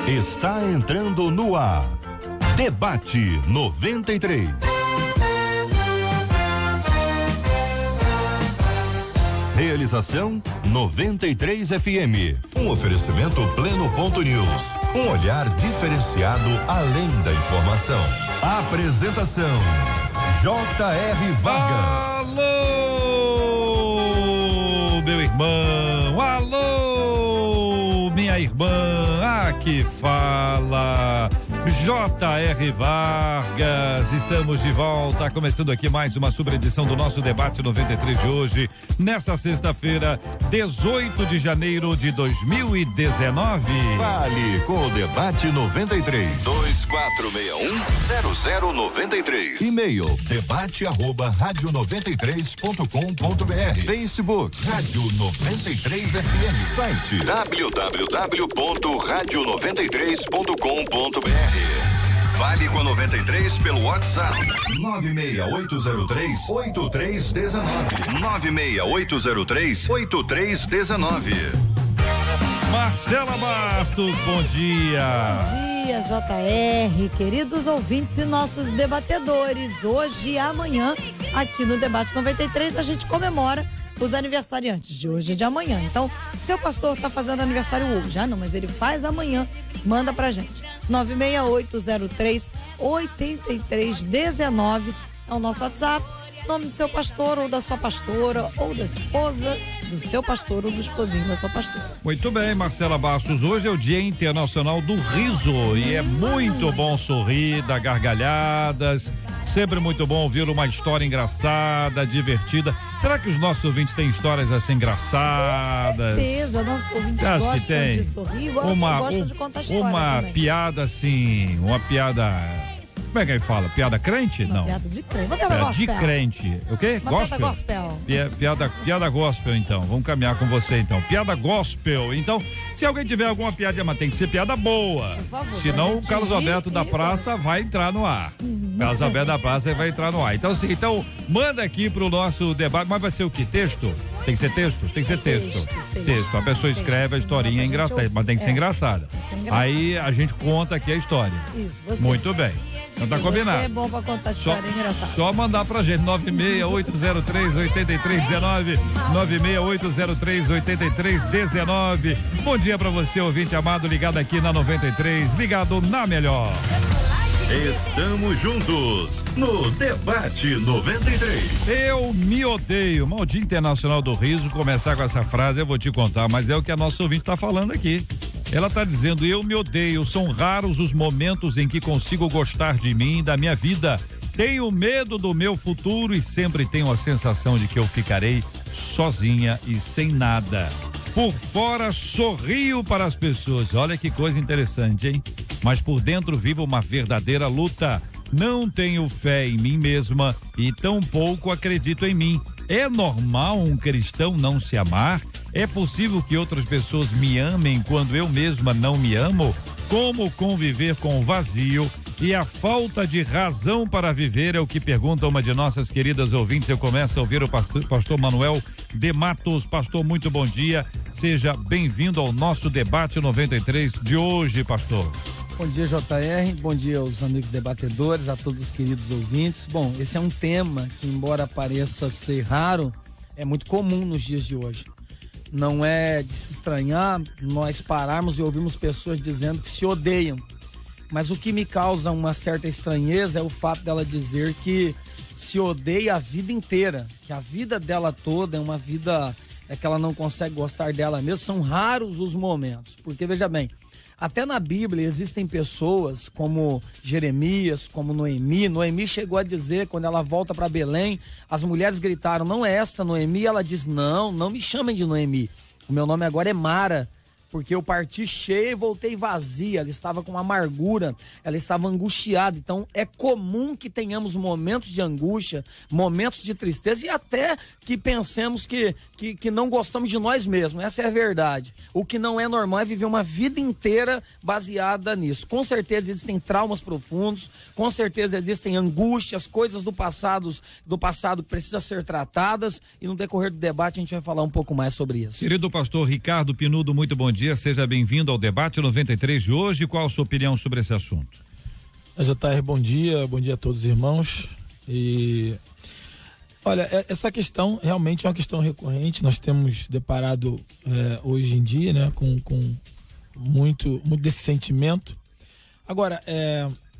Está entrando no ar. Debate 93. Realização 93 FM. Um oferecimento Pleno.news. Um olhar diferenciado além da informação. Apresentação J.R. Vargas. Alô, meu irmão. Alô, minha irmã. Aqui fala J.R. Vargas. Estamos de volta, começando aqui mais uma subedição do nosso Debate 93 de hoje, nesta sexta-feira, 18 de janeiro de 2019. Fale com o Debate 93. 2461-0093. E-mail debate@radio93.com.br. Facebook Rádio 93 FM. Site www.radio93.com.br. Fale com a 93 pelo WhatsApp 96803-8319. 96803-8319. Marcela Bastos, bom dia. Bom dia, JR, queridos ouvintes e nossos debatedores. Hoje e amanhã, aqui no Debate 93, a gente comemora os aniversariantes de hoje e de amanhã. Então, seu pastor tá fazendo aniversário hoje, não, mas ele faz amanhã, manda pra gente. 96803-8319 é o nosso WhatsApp. Nome do seu pastor ou da sua pastora, ou da esposa do seu pastor ou do esposinho da sua pastora. Muito bem, Marcela Bastos, hoje é o Dia Internacional do Riso e é muito bom sorrir, dar gargalhadas, sempre muito bom ouvir uma história engraçada, divertida. Será que os nossos ouvintes têm histórias assim engraçadas? Com certeza, nossos ouvintes gostam de sorrir, gostam de contar história uma também. Piada assim, uma piada... Como é que ele fala? Piada crente? Uma não. Piada de crente. Uma piada gospel. De crente. O quê? Uma gospel? piada gospel. Piada gospel, então. Vamos caminhar com você, então. Piada gospel. Então, se alguém tiver alguma piada, mas tem que ser piada boa. Por favor, senão o Carlos Alberto da Praça vai entrar no ar. Carlos Alberto da Praça vai entrar no ar. Então, assim, manda aqui pro nosso debate. Mas vai ser o quê? Texto? Tem que ser texto? Tem que ser texto. Texto. A pessoa escreve a historinha engraçada, mas tem que ser engraçada. Aí a gente conta aqui a história. Isso, você. Muito bem. Então tá combinado. Você é bom pra contar história engraçada. Só mandar pra gente, 96803-8319, 96803-8319. Bom dia pra você, ouvinte amado, ligado aqui na 93, ligado na melhor. Estamos juntos no Debate 93. Eu me odeio. Mal Dia Internacional do Riso, começar com essa frase eu vou te contar, mas é o que a nossa ouvinte tá falando aqui. Ela tá dizendo, eu me odeio, são raros os momentos em que consigo gostar de mim, da minha vida. Tenho medo do meu futuro e sempre tenho a sensação de que eu ficarei sozinha e sem nada. Por fora sorrio para as pessoas, olha que coisa interessante, hein? Mas por dentro vivo uma verdadeira luta. Não tenho fé em mim mesma e tampouco acredito em mim. É normal um cristão não se amar? É possível que outras pessoas me amem quando eu mesma não me amo? Como conviver com o vazio e a falta de razão para viver é o que pergunta uma de nossas queridas ouvintes. Eu começo a ouvir o pastor Manuel de Matos. Pastor, muito bom dia. Seja bem-vindo ao nosso Debate 93 de hoje, pastor. Bom dia, JR, bom dia aos amigos debatedores, a todos os queridos ouvintes. Bom, esse é um tema que, embora pareça ser raro, é muito comum nos dias de hoje. Não é de se estranhar nós pararmos e ouvirmos pessoas dizendo que se odeiam. Mas o que me causa uma certa estranheza é o fato dela dizer que se odeia a vida inteira, que a vida dela toda é uma vida que ela não consegue gostar dela mesma. São raros os momentos, porque veja bem, até na Bíblia existem pessoas como Jeremias, como Noemi. Noemi chegou a dizer, quando ela volta para Belém, as mulheres gritaram, não é esta Noemi? Ela diz, não me chamem de Noemi. O meu nome agora é Mara, porque eu parti cheia e voltei vazia. Ela estava com amargura, ela estava angustiada. Então é comum que tenhamos momentos de angústia, momentos de tristeza e até que pensemos que não gostamos de nós mesmos. Essa é a verdade. O que não é normal é viver uma vida inteira baseada nisso. Com certeza existem traumas profundos, com certeza existem angústias, coisas do passado que precisam ser tratadas, e no decorrer do debate a gente vai falar um pouco mais sobre isso. Querido pastor Ricardo Pinudo, muito bom dia. dia, seja bem-vindo ao debate 93 de hoje. Qual a sua opinião sobre esse assunto? JR, bom dia a todos os irmãos. E olha, essa questão realmente é uma questão recorrente. Nós temos deparado hoje em dia, né, com muito desse sentimento. Agora,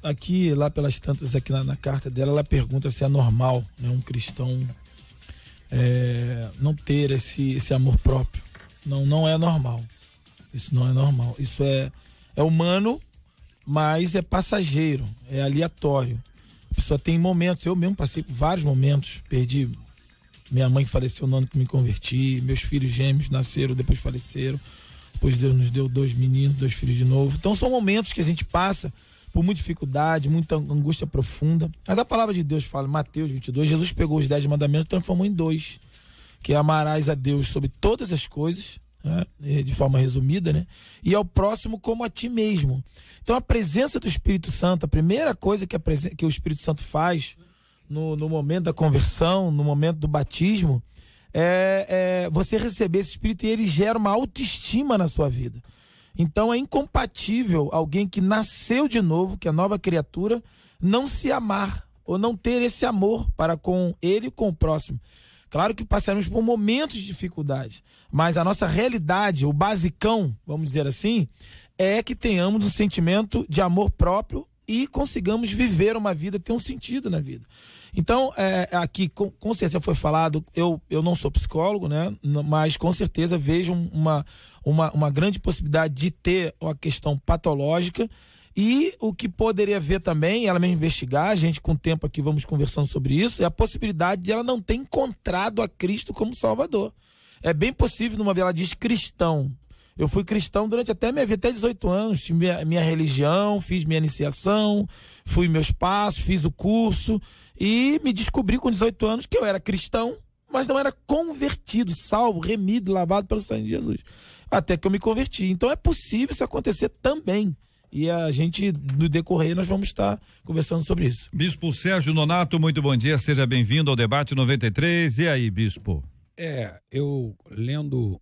aqui, lá pelas tantas, aqui na carta dela, ela pergunta se é normal, né, um cristão não ter esse amor próprio. Não é normal. Isso não é normal. Isso é humano, mas é passageiro, é aleatório. A pessoa tem momentos, eu mesmo passei por vários momentos, perdi minha mãe que faleceu no ano que me converti, meus filhos gêmeos nasceram, depois faleceram, depois Deus nos deu 2 meninos, 2 filhos de novo. Então são momentos que a gente passa por muita dificuldade, muita angústia profunda. Mas a palavra de Deus fala, em Mateus 22, Jesus pegou os 10 mandamentos e transformou em 2, que é amarás a Deus sobre todas as coisas, né, de forma resumida, né, e ao próximo como a ti mesmo. Então a presença do Espírito Santo, a primeira coisa que o Espírito Santo faz no momento da conversão, no momento do batismo, é você receber esse Espírito e ele gera uma autoestima na sua vida. Então é incompatível alguém que nasceu de novo, que é nova criatura, não se amar ou não ter esse amor para com ele e com o próximo. Claro que passaremos por momentos de dificuldade, mas a nossa realidade, o basicão, vamos dizer assim, é que tenhamos um sentimento de amor próprio e consigamos viver uma vida, ter um sentido na vida. Então, aqui, com certeza foi falado, eu não sou psicólogo, né? Mas com certeza vejo uma grande possibilidade de ter uma questão patológica. E o que poderia ver também, ela mesmo investigar, a gente com o tempo aqui vamos conversando sobre isso, é a possibilidade de ela não ter encontrado a Cristo como Salvador. É bem possível, numa vez ela diz cristão. Eu fui cristão durante até minha vida, até 18 anos, tive minha religião, fiz minha iniciação, fui meus passos, fiz o curso e me descobri com 18 anos que eu era cristão, mas não era convertido, salvo, remido, lavado pelo sangue de Jesus. Até que eu me converti. Então é possível isso acontecer também. E a gente, no decorrer, nós vamos estar conversando sobre isso. Bispo Sérgio Nonato, muito bom dia, seja bem-vindo ao debate 93. E aí, bispo? Eu lendo,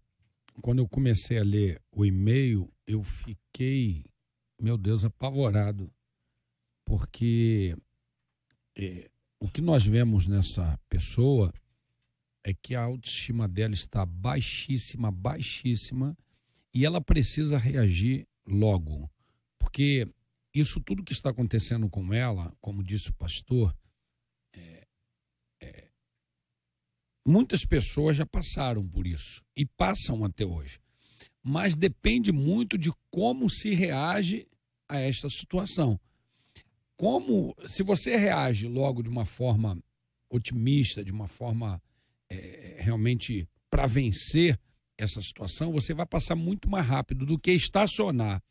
quando eu comecei a ler o e-mail, eu fiquei, meu Deus, apavorado, porque o que nós vemos nessa pessoa é que a autoestima dela está baixíssima, e ela precisa reagir logo. Porque isso tudo que está acontecendo com ela, como disse o pastor, muitas pessoas já passaram por isso e passam até hoje. Mas depende muito de como se reage a esta situação. Se você reage logo de uma forma otimista, de uma forma realmente para vencer essa situação, você vai passar muito mais rápido do que estacionar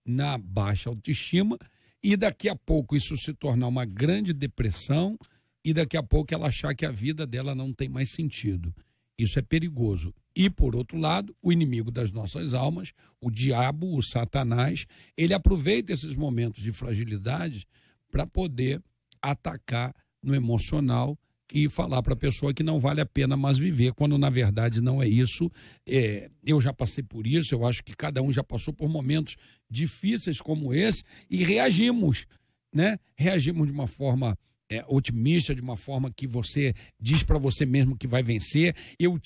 na baixa autoestima e daqui a pouco isso se tornar uma grande depressão e daqui a pouco ela achar que a vida dela não tem mais sentido. Isso é perigoso. E, por outro lado, o inimigo das nossas almas, o diabo, o Satanás, ele aproveita esses momentos de fragilidade para poder atacar no emocional e falar para a pessoa que não vale a pena mais viver, quando na verdade não é isso. Eu já passei por isso, eu acho que cada um já passou por momentos difíceis como esse e reagimos, né? Reagimos de uma forma otimista, de uma forma que você diz para você mesmo que vai vencer. Eu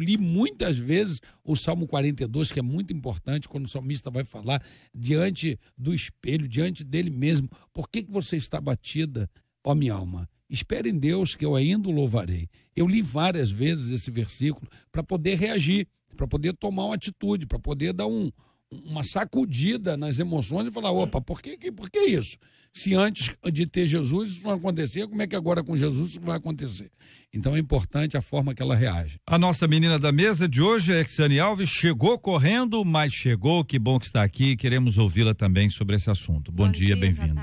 li muitas vezes o Salmo 42, que é muito importante, quando o salmista vai falar diante do espelho, diante dele mesmo: por que você está batida, ó minha alma? Espere em Deus, que eu ainda o louvarei. Eu li várias vezes esse versículo para poder reagir, para poder tomar uma atitude, para poder dar uma sacudida nas emoções e falar: opa, por que isso? Se antes de ter Jesus isso não acontecia, como é que agora com Jesus isso vai acontecer? Então é importante a forma que ela reage. A nossa menina da mesa de hoje, Exane Alves, chegou correndo, mas chegou, que bom que está aqui, queremos ouvi-la também sobre esse assunto. Bom dia, bem-vinda.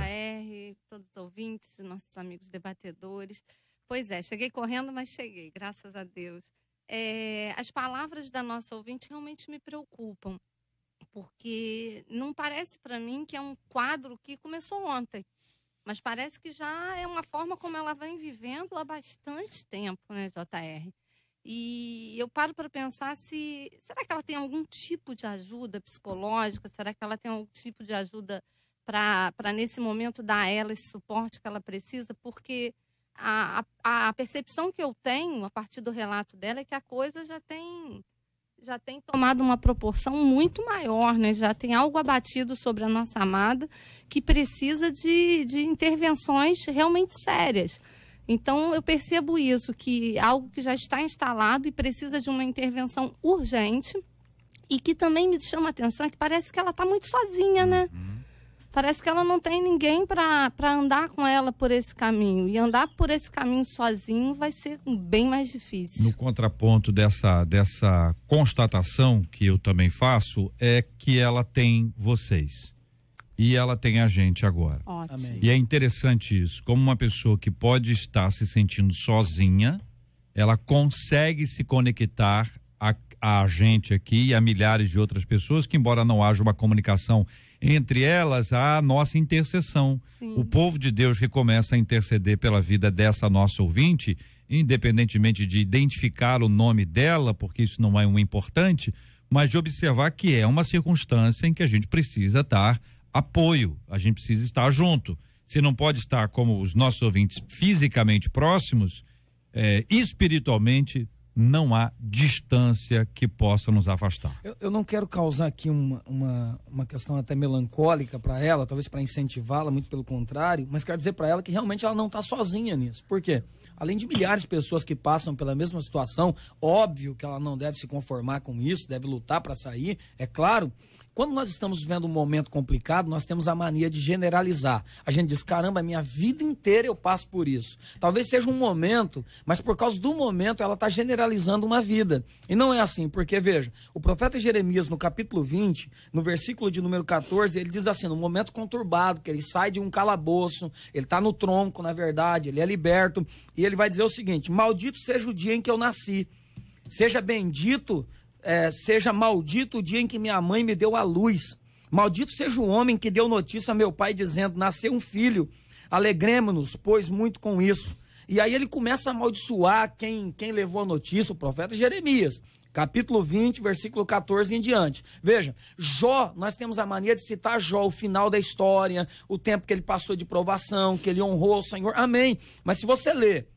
Todos os ouvintes, nossos amigos debatedores. Pois é, cheguei correndo, mas cheguei, graças a Deus. As palavras da nossa ouvinte realmente me preocupam, porque não parece para mim que é um quadro que começou ontem, mas parece que já é uma forma como ela vem vivendo há bastante tempo, né, JR? E eu paro para pensar será que ela tem algum tipo de ajuda psicológica? Será que ela tem algum tipo de ajuda para nesse momento dar a ela esse suporte que ela precisa? Porque a percepção que eu tenho a partir do relato dela é que a coisa já tem tomado uma proporção muito maior, né? Já tem algo abatido sobre a nossa amada que precisa de intervenções realmente sérias. Então, eu percebo isso, que algo que já está instalado e precisa de uma intervenção urgente, e que também me chama a atenção é que parece que ela está muito sozinha, né? Parece que ela não tem ninguém para andar com ela por esse caminho. E andar por esse caminho sozinho vai ser bem mais difícil. No contraponto dessa constatação que eu também faço, é que ela tem vocês. E ela tem a gente agora. Ótimo. Amém. E é interessante isso, como uma pessoa que pode estar se sentindo sozinha, ela consegue se conectar a gente aqui e a milhares de outras pessoas que, embora não haja uma comunicação entre elas, há a nossa intercessão. Sim. O povo de Deus que começa a interceder pela vida dessa nossa ouvinte, independentemente de identificar o nome dela, porque isso não é um importante, mas de observar que é uma circunstância em que a gente precisa dar apoio, a gente precisa estar junto. Se não pode estar como os nossos ouvintes fisicamente próximos, espiritualmente não há distância que possa nos afastar. Eu não quero causar aqui uma questão até melancólica para ela, talvez para incentivá-la, muito pelo contrário, mas quero dizer para ela que realmente ela não está sozinha nisso. Por quê? Além de milhares de pessoas que passam pela mesma situação, óbvio que ela não deve se conformar com isso, deve lutar para sair, é claro. Quando nós estamos vivendo um momento complicado, nós temos a mania de generalizar. A gente diz, caramba, a minha vida inteira eu passo por isso. Talvez seja um momento, mas por causa do momento ela está generalizando uma vida. E não é assim, porque veja, o profeta Jeremias no capítulo 20, no versículo de número 14, ele diz assim, num momento conturbado, que ele sai de um calabouço, ele está no tronco, na verdade, ele é liberto, e ele vai dizer o seguinte, maldito seja o dia em que eu nasci, seja bendito, seja maldito o dia em que minha mãe me deu a luz. Maldito seja o homem que deu notícia a meu pai dizendo, nasceu um filho, alegremos-nos, pois muito com isso. E aí ele começa a amaldiçoar quem levou a notícia, o profeta Jeremias. Capítulo 20, versículo 14 em diante. Veja, Jó, nós temos a mania de citar Jó, o final da história, o tempo que ele passou de provação, que ele honrou o Senhor. Amém. Mas se você ler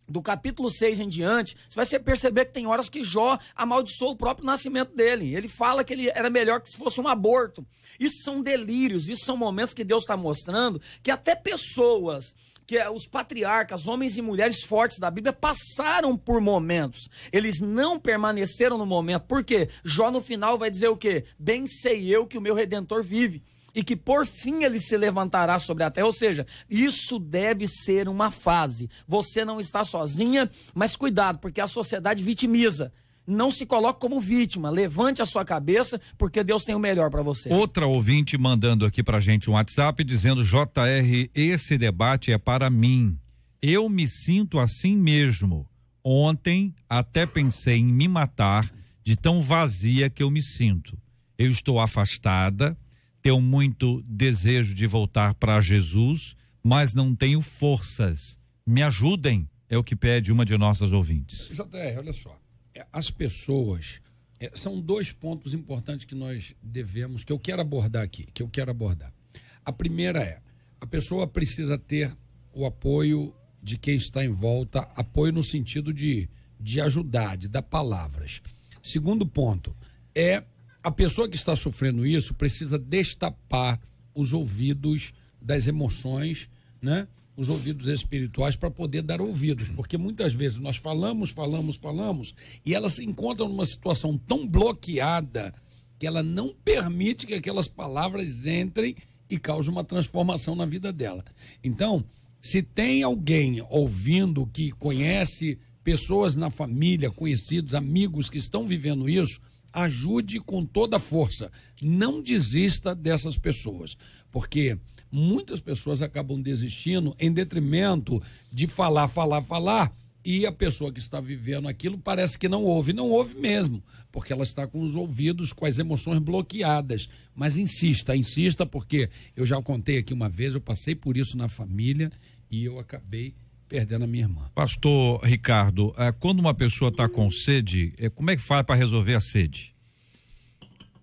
do capítulo 6 em diante, você vai perceber que tem horas que Jó amaldiçoou o próprio nascimento dele. Ele fala que ele era melhor que se fosse um aborto. Isso são delírios, isso são momentos que Deus está mostrando que até pessoas, que os patriarcas, homens e mulheres fortes da Bíblia, passaram por momentos. Eles não permaneceram no momento. Por quê? Jó no final vai dizer o quê? Bem sei eu que o meu Redentor vive. E que por fim ele se levantará sobre a terra, ou seja, isso deve ser uma fase, você não está sozinha, mas cuidado, porque a sociedade vitimiza, não se coloque como vítima, levante a sua cabeça, porque Deus tem o melhor para você. Outra ouvinte mandando aqui pra gente um WhatsApp, dizendo, JR, esse debate é para mim, eu me sinto assim mesmo, ontem até pensei em me matar de tão vazia que eu me sinto, eu estou afastada, tenho muito desejo de voltar para Jesus, mas não tenho forças. Me ajudem, é o que pede uma de nossas ouvintes. JR, olha só, as pessoas, são dois pontos importantes que nós devemos, que eu quero abordar aqui, A primeira é, a pessoa precisa ter o apoio de quem está em volta, apoio no sentido de ajudar, de dar palavras. Segundo ponto, a pessoa que está sofrendo isso precisa destapar os ouvidos das emoções, né? Os ouvidos espirituais para poder dar ouvidos, porque muitas vezes nós falamos e ela se encontra numa situação tão bloqueada que ela não permite que aquelas palavras entrem e causem uma transformação na vida dela. Então, se tem alguém ouvindo que conhece pessoas na família, conhecidos, amigos que estão vivendo isso, ajude com toda a força, não desista dessas pessoas, porque muitas pessoas acabam desistindo em detrimento de falar, e a pessoa que está vivendo aquilo parece que não ouve mesmo, porque ela está com os ouvidos, com as emoções bloqueadas, mas insista, porque eu já contei aqui uma vez, eu passei por isso na família e eu acabei perdendo a minha irmã. Pastor Ricardo, quando uma pessoa está com sede, como é que faz para resolver a sede?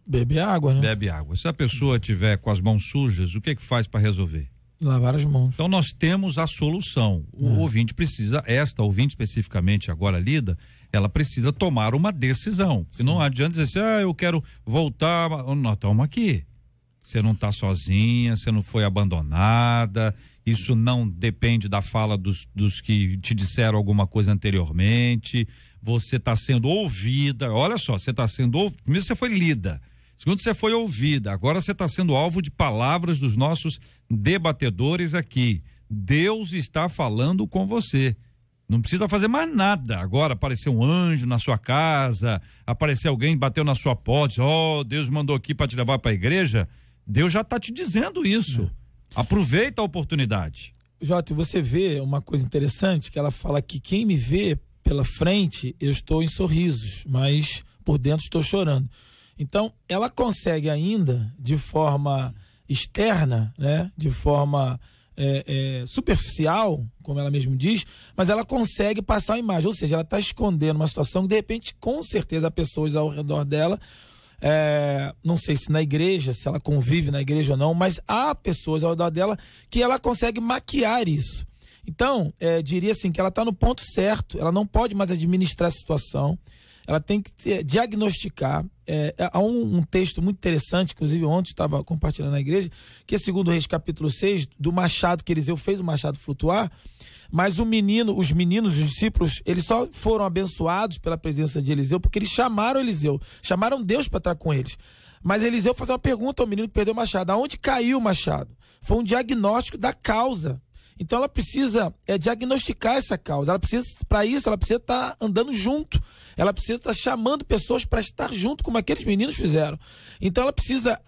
Beber água, né? Bebe água. Se a pessoa tiver com as mãos sujas, o que faz para resolver? Lavar as mãos. Então nós temos a solução. O ouvinte precisa, esta ouvinte especificamente agora lida, ela precisa tomar uma decisão. E não adianta dizer assim, eu quero voltar. Nós estamos aqui. Você não está sozinha, você não foi abandonada. Isso não depende da fala dos que te disseram alguma coisa anteriormente. Você está sendo ouvida. Olha só, você está sendo ouvida. Primeiro você foi lida. Segundo, você foi ouvida. Agora você está sendo alvo de palavras dos nossos debatedores aqui. Deus está falando com você. Não precisa fazer mais nada. Agora aparecer um anjo na sua casa, aparecer alguém, bateu na sua porta, Deus mandou aqui para te levar para a igreja. Deus já está te dizendo isso. Aproveita a oportunidade. Jota, você vê uma coisa interessante, que ela fala que quem me vê pela frente, eu estou em sorrisos, mas por dentro estou chorando. Então, ela consegue ainda, de forma externa, né, de forma superficial, como ela mesmo diz, mas ela consegue passar a imagem, ou seja, ela está escondendo uma situação que, de repente, com certeza, há pessoas ao redor dela, não sei se na igreja, se ela convive na igreja ou não, mas há pessoas ao redor dela que ela consegue maquiar isso. Então, diria assim, que ela está no ponto certo, ela não pode mais administrar a situação, ela tem que diagnosticar. Há um texto muito interessante, inclusive ontem estava compartilhando na igreja, que é 2 Reis capítulo 6, do machado que Eliseu fez o machado flutuar, mas os meninos, os discípulos, eles só foram abençoados pela presença de Eliseu porque eles chamaram Eliseu, chamaram Deus para estar com eles. Mas Eliseu faz uma pergunta ao menino que perdeu o machado: aonde caiu o machado? Foi um diagnóstico da causa. Então ela precisa diagnosticar essa causa. Ela precisa, para isso, ela precisa estar andando junto. Ela precisa estar chamando pessoas para estar junto, como aqueles meninos fizeram. Então ela precisa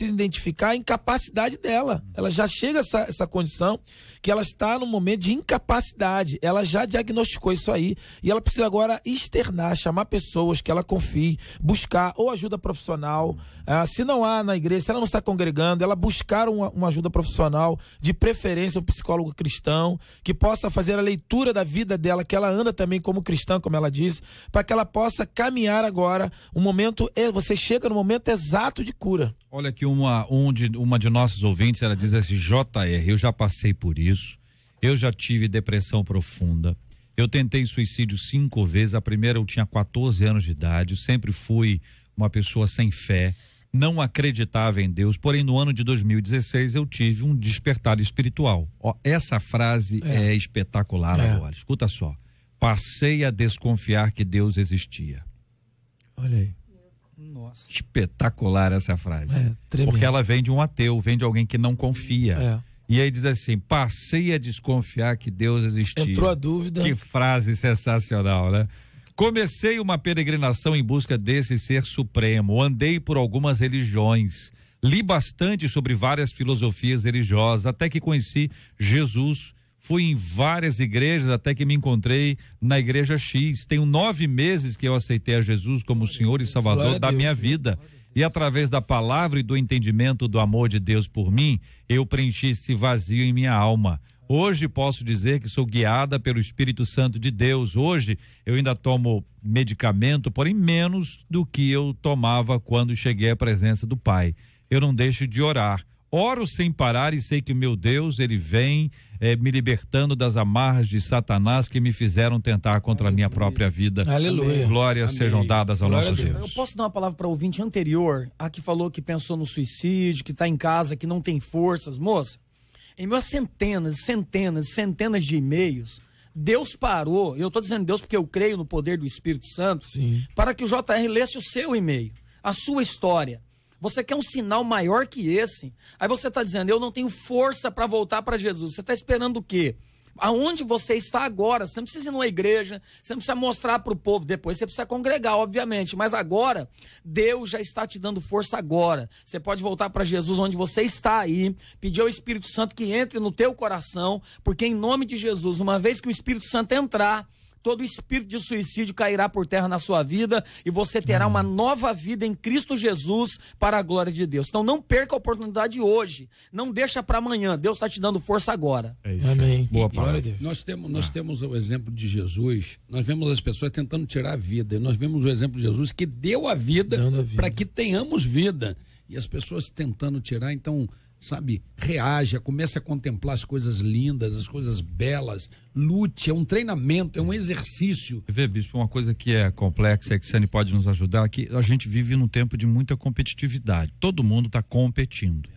identificar a incapacidade dela. Ela já chega a essa condição que ela está no momento de incapacidade. Ela já diagnosticou isso aí. E ela precisa agora externar, chamar pessoas que ela confie, buscar ou ajuda profissional. Se não há na igreja, se ela não está congregando, ela buscar uma ajuda profissional, de preferência um psicólogo cristão, que possa fazer a leitura da vida dela, que ela anda também como cristã, como ela disse, para que ela possa caminhar agora. Você chega no momento exato de cura. Olha aqui uma de nossas ouvintes, ela diz assim: JR, eu já passei por isso, eu já tive depressão profunda, eu tentei suicídio 5 vezes, a primeira eu tinha 14 anos de idade, eu sempre fui uma pessoa sem fé, não acreditava em Deus, porém no ano de 2016 eu tive um despertar espiritual. Essa frase é espetacular agora, escuta só: passei a desconfiar que Deus existia. Olha aí. Nossa. Espetacular essa frase, tremendo. porque ela vem de um ateu, vem de alguém que não confia. E aí diz assim: passei a desconfiar que Deus existia. Entrou a dúvida. Que frase sensacional, né? Comecei uma peregrinação em busca desse ser supremo, andei por algumas religiões, li bastante sobre várias filosofias religiosas, até que conheci Jesus. Fui em várias igrejas até que me encontrei na igreja X. Tenho 9 meses que eu aceitei a Jesus como Senhor e Salvador da minha vida. E através da palavra e do entendimento do amor de Deus por mim, eu preenchi esse vazio em minha alma. Hoje posso dizer que sou guiada pelo Espírito Santo de Deus. Hoje eu ainda tomo medicamento, porém menos do que eu tomava quando cheguei à presença do Pai. Eu não deixo de orar. Oro sem parar e sei que meu Deus, ele vem me libertando das amarras de Satanás que me fizeram tentar contra a minha própria vida. Aleluia. Glórias sejam dadas ao nosso Deus. Eu posso dar uma palavra para o ouvinte anterior, a que falou que pensou no suicídio, que está em casa, que não tem forças. Moça, em meus centenas de e-mails, Deus parou, eu estou dizendo Deus porque eu creio no poder do Espírito Santo, para que o JR lesse o seu e-mail, a sua história. Você quer um sinal maior que esse? Aí você está dizendo: eu não tenho força para voltar para Jesus. Você está esperando o quê? Aonde você está agora? Você não precisa ir numa igreja, você não precisa mostrar para o povo, depois você precisa congregar, obviamente, mas agora, Deus já está te dando força agora. Você pode voltar para Jesus onde você está aí, pedir ao Espírito Santo que entre no teu coração, porque em nome de Jesus, uma vez que o Espírito Santo entrar, todo espírito de suicídio cairá por terra na sua vida e você terá uma nova vida em Cristo Jesus para a glória de Deus. Então não perca a oportunidade hoje, não deixa para amanhã, Deus está te dando força agora. É isso. Amém. Boa Glória a palavra. Deus. Nós temos o exemplo de Jesus, nós vemos as pessoas tentando tirar a vida, e nós vemos o exemplo de Jesus que deu a vida para que tenhamos vida, e as pessoas tentando tirar, então, sabe, reaja, comece a contemplar as coisas lindas, as coisas belas, lute, é um treinamento, é um exercício. Vê, bispo, uma coisa que é complexa, que Sani pode nos ajudar, que a gente vive num tempo de muita competitividade, todo mundo está competindo.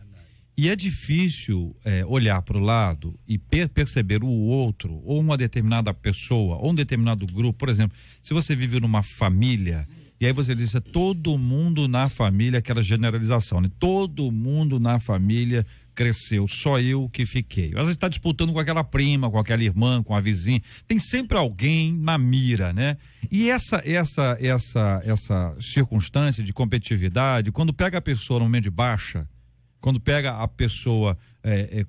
E é difícil olhar para o lado e perceber o outro, ou uma determinada pessoa, ou um determinado grupo. Por exemplo, se você vive numa família, e aí você diz, todo mundo na família, aquela generalização, né? Todo mundo na família cresceu, só eu que fiquei. Às vezes está disputando com aquela prima, com aquela irmã, com a vizinha. Tem sempre alguém na mira, né? E essa circunstância de competitividade, quando pega a pessoa no momento de baixa, quando pega a pessoa,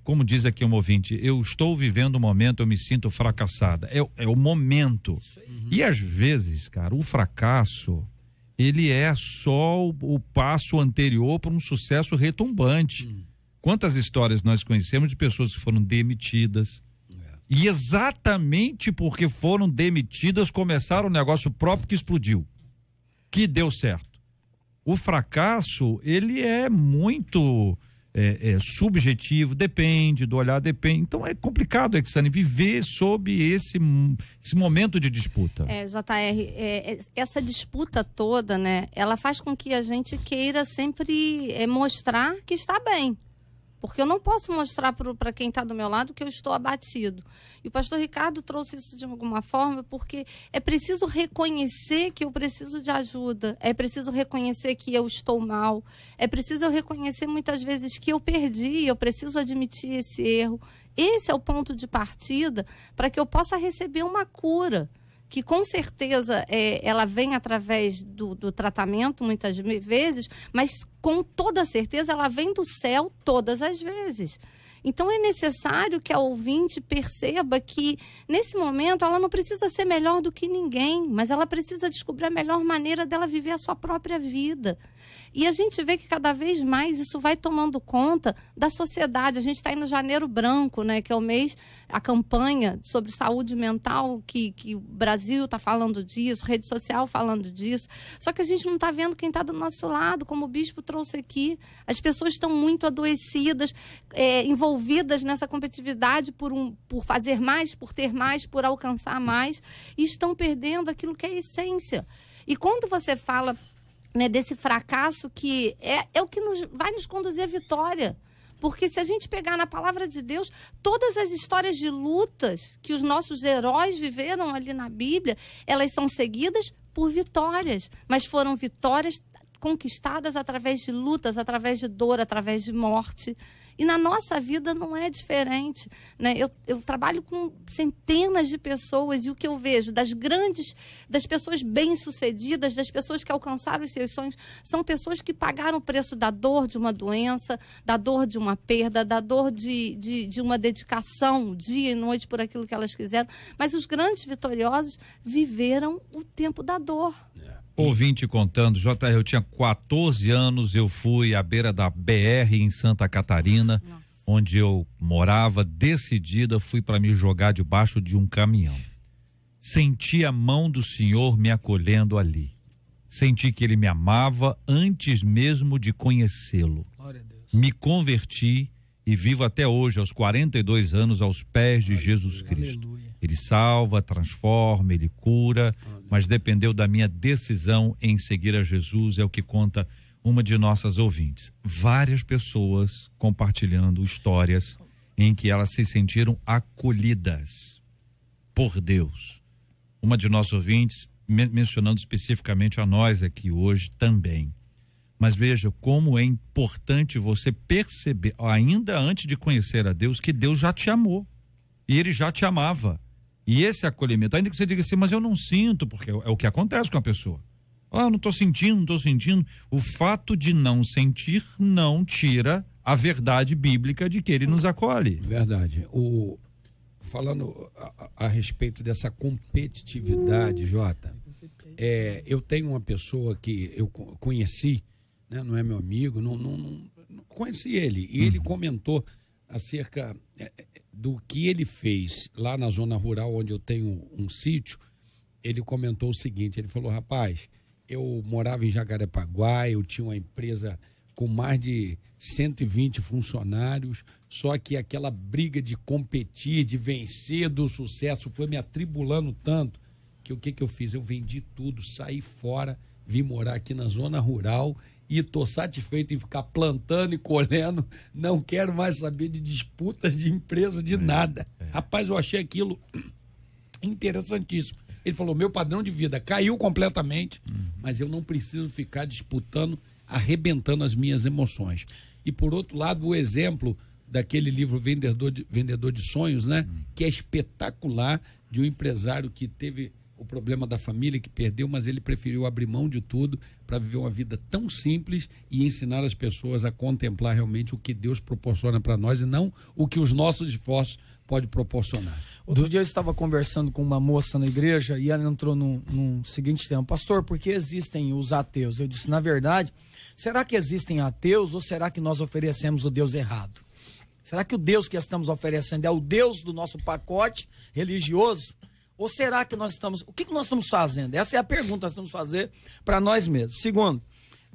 como diz aqui um ouvinte, eu estou vivendo um momento, eu me sinto fracassada. É o momento. E às vezes, cara, o fracasso, ele é só o passo anterior para um sucesso retumbante. Quantas histórias nós conhecemos de pessoas que foram demitidas, e exatamente porque foram demitidas começaram um negócio próprio que explodiu, que deu certo. O fracasso, ele é muito subjetivo, depende do olhar, depende. Então é complicado, Exane, viver sob esse momento de disputa. JR, essa disputa toda, né, ela faz com que a gente queira sempre mostrar que está bem. Porque eu não posso mostrar para quem está do meu lado que eu estou abatido. E o pastor Ricardo trouxe isso de alguma forma, porque é preciso reconhecer que eu preciso de ajuda, é preciso reconhecer que eu estou mal, é preciso eu reconhecer muitas vezes que eu perdi, eu preciso admitir esse erro. Esse é o ponto de partida para que eu possa receber uma cura, que com certeza ela vem através do tratamento muitas vezes, mas com toda certeza ela vem do céu todas as vezes. Então é necessário que a ouvinte perceba que nesse momento ela não precisa ser melhor do que ninguém, mas ela precisa descobrir a melhor maneira dela viver a sua própria vida. E a gente vê que cada vez mais isso vai tomando conta da sociedade. A gente está aí no Janeiro Branco, né, que é o mês, a campanha sobre saúde mental, que o Brasil está falando disso, rede social falando disso. Só que a gente não está vendo quem está do nosso lado, como o bispo trouxe aqui. As pessoas estão muito adoecidas, envolvidas nessa competitividade por fazer mais, por ter mais, por alcançar mais, e estão perdendo aquilo que é a essência. E quando você fala, né, desse fracasso, que é o que vai nos conduzir à vitória. Porque se a gente pegar na palavra de Deus, todas as histórias de lutas que os nossos heróis viveram ali na Bíblia, elas são seguidas por vitórias, mas foram vitórias conquistadas através de lutas, através de dor, através de morte. E na nossa vida não é diferente, né? Eu trabalho com centenas de pessoas, e o que eu vejo das pessoas bem-sucedidas, das pessoas que alcançaram os seus sonhos, são pessoas que pagaram o preço da dor de uma doença, da dor de uma perda, da dor de uma dedicação dia e noite por aquilo que elas quiseram. Mas os grandes vitoriosos viveram o tempo da dor. Ouvinte contando, JR, eu tinha 14 anos, eu fui à beira da BR em Santa Catarina, onde eu morava, decidida, fui para me jogar debaixo de um caminhão. Senti a mão do Senhor me acolhendo ali. Senti que Ele me amava antes mesmo de conhecê-lo. Me converti e vivo até hoje, aos 42 anos, aos pés de Jesus Cristo. Aleluia. Ele salva, transforma, Ele cura, mas dependeu da minha decisão em seguir a Jesus, é o que conta uma de nossas ouvintes. Várias pessoas compartilhando histórias em que elas se sentiram acolhidas por Deus. Uma de nossas ouvintes mencionando especificamente a nós aqui hoje também. Mas veja como é importante você perceber, ainda antes de conhecer a Deus, que Deus já te amou e Ele já te amava. E esse acolhimento, ainda que você diga assim, mas eu não sinto, porque é o que acontece com a pessoa. Eu não estou sentindo. O fato de não sentir não tira a verdade bíblica de que Ele nos acolhe. Verdade. falando a respeito dessa competitividade, Jota, eu tenho uma pessoa que eu conheci, né, não é meu amigo, não conheci ele, e ele comentou acerca do que ele fez lá na zona rural, onde eu tenho um sítio. Ele comentou o seguinte, ele falou, rapaz, eu morava em Jacarepaguá, eu tinha uma empresa com mais de 120 funcionários, só que aquela briga de competir, de vencer, do sucesso, foi me atribulando tanto, que o que eu fiz? Eu vendi tudo, saí fora, vim morar aqui na zona rural e estou satisfeito em ficar plantando e colhendo, não quero mais saber de disputas de empresa, de nada. Rapaz, eu achei aquilo interessantíssimo. Ele falou, meu padrão de vida caiu completamente, mas eu não preciso ficar disputando, arrebentando as minhas emoções. E por outro lado, o exemplo daquele livro Vendedor de Sonhos, né? Que é espetacular, de um empresário que teve o problema da família, que perdeu, mas ele preferiu abrir mão de tudo para viver uma vida tão simples e ensinar as pessoas a contemplar realmente o que Deus proporciona para nós e não o que os nossos esforços podem proporcionar. Outro dia eu estava conversando com uma moça na igreja e ela entrou num seguinte tema: pastor, por que existem os ateus? Eu disse, na verdade, será que existem ateus ou será que nós oferecemos o Deus errado? Será que o Deus que estamos oferecendo é o Deus do nosso pacote religioso? Ou será que nós estamos... O que nós estamos fazendo? Essa é a pergunta que nós estamos fazendo para nós mesmos. Segundo,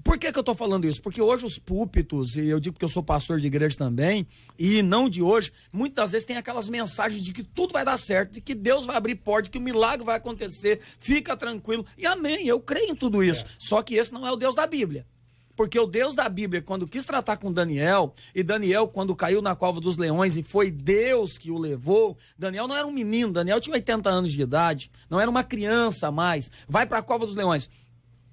por que eu estou falando isso? Porque hoje os púlpitos, e eu digo que eu sou pastor de igreja também, e não de hoje, muitas vezes tem aquelas mensagens de que tudo vai dar certo, de que Deus vai abrir porta, de que o milagre vai acontecer, fica tranquilo. E amém, eu creio em tudo isso. Só que esse não é o Deus da Bíblia. Porque o Deus da Bíblia, quando quis tratar com Daniel, e Daniel, quando caiu na cova dos leões, e foi Deus que o levou, Daniel não era um menino, Daniel tinha 80 anos de idade, não era uma criança mais, vai para a cova dos leões.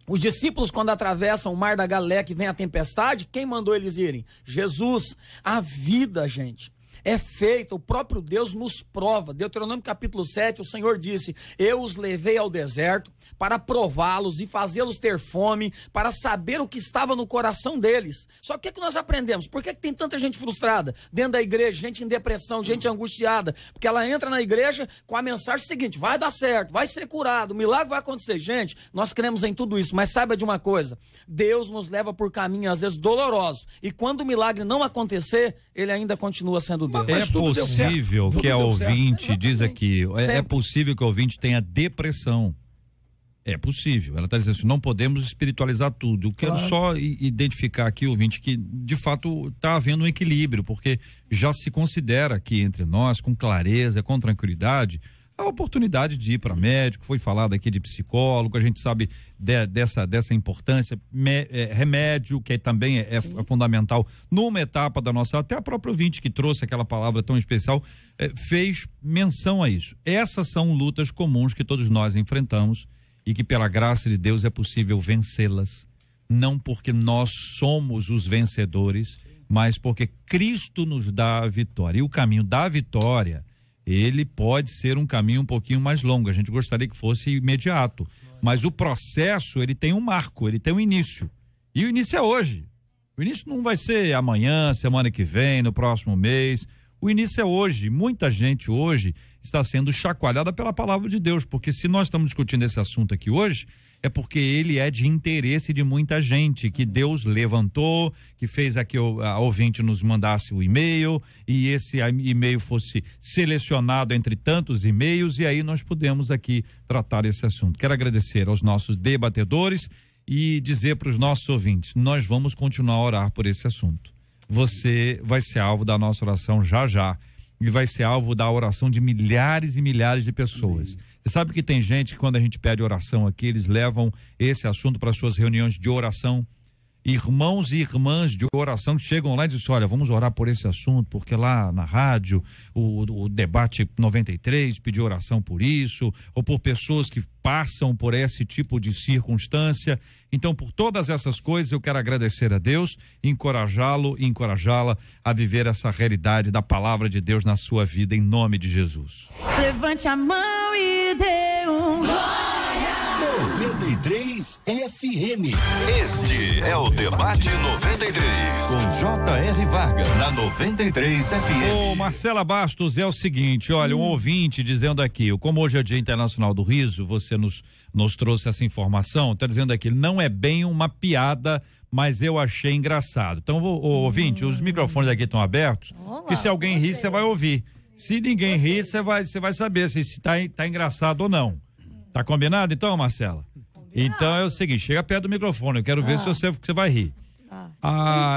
Os discípulos, quando atravessam o mar da Galileia, que vem a tempestade, quem mandou eles irem? Jesus. A vida, gente, é feita, o próprio Deus nos prova. Deuteronômio capítulo 7, o Senhor disse, eu os levei ao deserto para prová-los e fazê-los ter fome, para saber o que estava no coração deles. Só que o que nós aprendemos? Por que tem tanta gente frustrada dentro da igreja, gente em depressão, gente angustiada? Porque ela entra na igreja com a mensagem seguinte, vai dar certo, vai ser curado, o milagre vai acontecer. Gente, nós cremos em tudo isso, mas saiba de uma coisa, Deus nos leva por caminhos às vezes dolorosos, e quando o milagre não acontecer, ele ainda continua sendo Deus. É possível que a ouvinte, diz aqui, é possível que o ouvinte tenha depressão. É possível. Ela está dizendo assim, não podemos espiritualizar tudo. Eu quero só identificar aqui, ouvinte, que de fato está havendo um equilíbrio, porque já se considera aqui entre nós, com clareza, com tranquilidade, a oportunidade de ir para médico. Foi falado aqui de psicólogo, a gente sabe dessa importância, remédio, que também é fundamental numa etapa da nossa, até a própria ouvinte que trouxe aquela palavra tão especial, fez menção a isso. Essas são lutas comuns que todos nós enfrentamos e que pela graça de Deus é possível vencê-las, não porque nós somos os vencedores, mas porque Cristo nos dá a vitória. E o caminho da vitória, ele pode ser um caminho um pouquinho mais longo, a gente gostaria que fosse imediato, mas o processo, ele tem um marco, ele tem um início, e o início é hoje. O início não vai ser amanhã, semana que vem, no próximo mês, o início é hoje. Muita gente hoje está sendo chacoalhada pela palavra de Deus, porque se nós estamos discutindo esse assunto aqui hoje, é porque ele é de interesse de muita gente, que Deus levantou, que fez aqui a ouvinte nos mandasse o e-mail, e esse e-mail fosse selecionado entre tantos e-mails, e aí nós podemos aqui tratar esse assunto. Quero agradecer aos nossos debatedores e dizer para os nossos ouvintes, nós vamos continuar a orar por esse assunto. Você vai ser alvo da nossa oração já já, e vai ser alvo da oração de milhares e milhares de pessoas. Você sabe que tem gente que quando a gente pede oração aqui, eles levam esse assunto para suas reuniões de oração. Irmãos e irmãs de oração que chegam lá e dizem, olha, vamos orar por esse assunto, porque lá na rádio, o debate 93 pediu oração por isso, ou por pessoas que passam por esse tipo de circunstância. Então, por todas essas coisas, eu quero agradecer a Deus, encorajá-lo e encorajá-la a viver essa realidade da palavra de Deus na sua vida, em nome de Jesus. Levante a mão e dê um glória! 93 FM. Este é o Debate 93, com J.R. Vargas, na 93 FM. Ô, Marcela Bastos, é o seguinte, olha, um ouvinte dizendo aqui, como hoje é Dia Internacional do Riso, você nos trouxe essa informação, tá dizendo aqui, não é bem uma piada, mas eu achei engraçado. Então, ouvinte, os microfones aqui estão abertos, e se alguém rir, você vai ouvir. Se ninguém rir, você vai saber se tá engraçado ou não. Tá combinado então, Marcela? Então é o seguinte, chega perto do microfone, eu quero ver se você vai rir.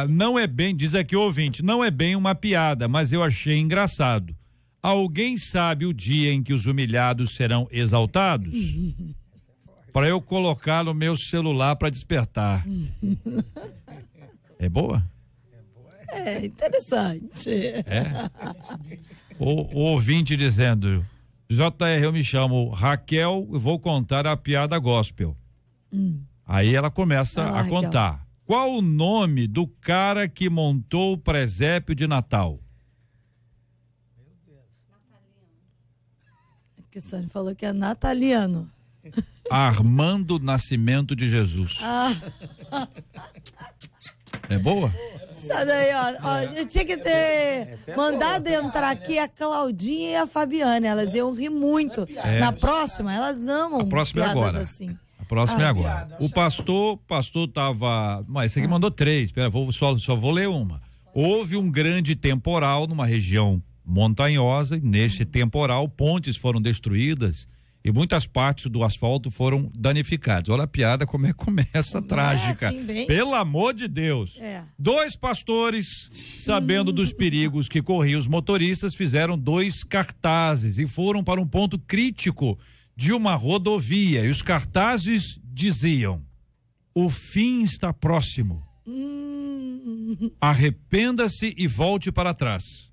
Não é bem, diz aqui o ouvinte, não é bem uma piada, mas eu achei engraçado. Alguém sabe o dia em que os humilhados serão exaltados? Para eu colocar no meu celular para despertar. É boa? É interessante. É? O ouvinte dizendo, JR, eu me chamo Raquel, eu vou contar a piada gospel. Aí ela começa a contar. Qual o nome do cara que montou o presépio de Natal? Meu Deus. Que Sônia falou que é nataliano. Armando Nascimento de Jesus. É boa? Isso daí, ó, eu tinha que ter mandado entrar aqui a Claudinha e a Fabiana, elas iam rir muito. Na próxima, elas amam. A próxima é agora. Assim. A próxima é agora. O pastor tava, mas esse aqui mandou 3, espera, só vou ler uma. Houve um grande temporal numa região montanhosa, e neste temporal pontes foram destruídas e muitas partes do asfalto foram danificadas. Olha a piada como é que começa trágica. Assim, pelo amor de Deus. 2 pastores, sabendo dos perigos que corriam os motoristas, fizeram 2 cartazes e foram para um ponto crítico de uma rodovia. E os cartazes diziam: o fim está próximo. Arrependa-se e volte para trás.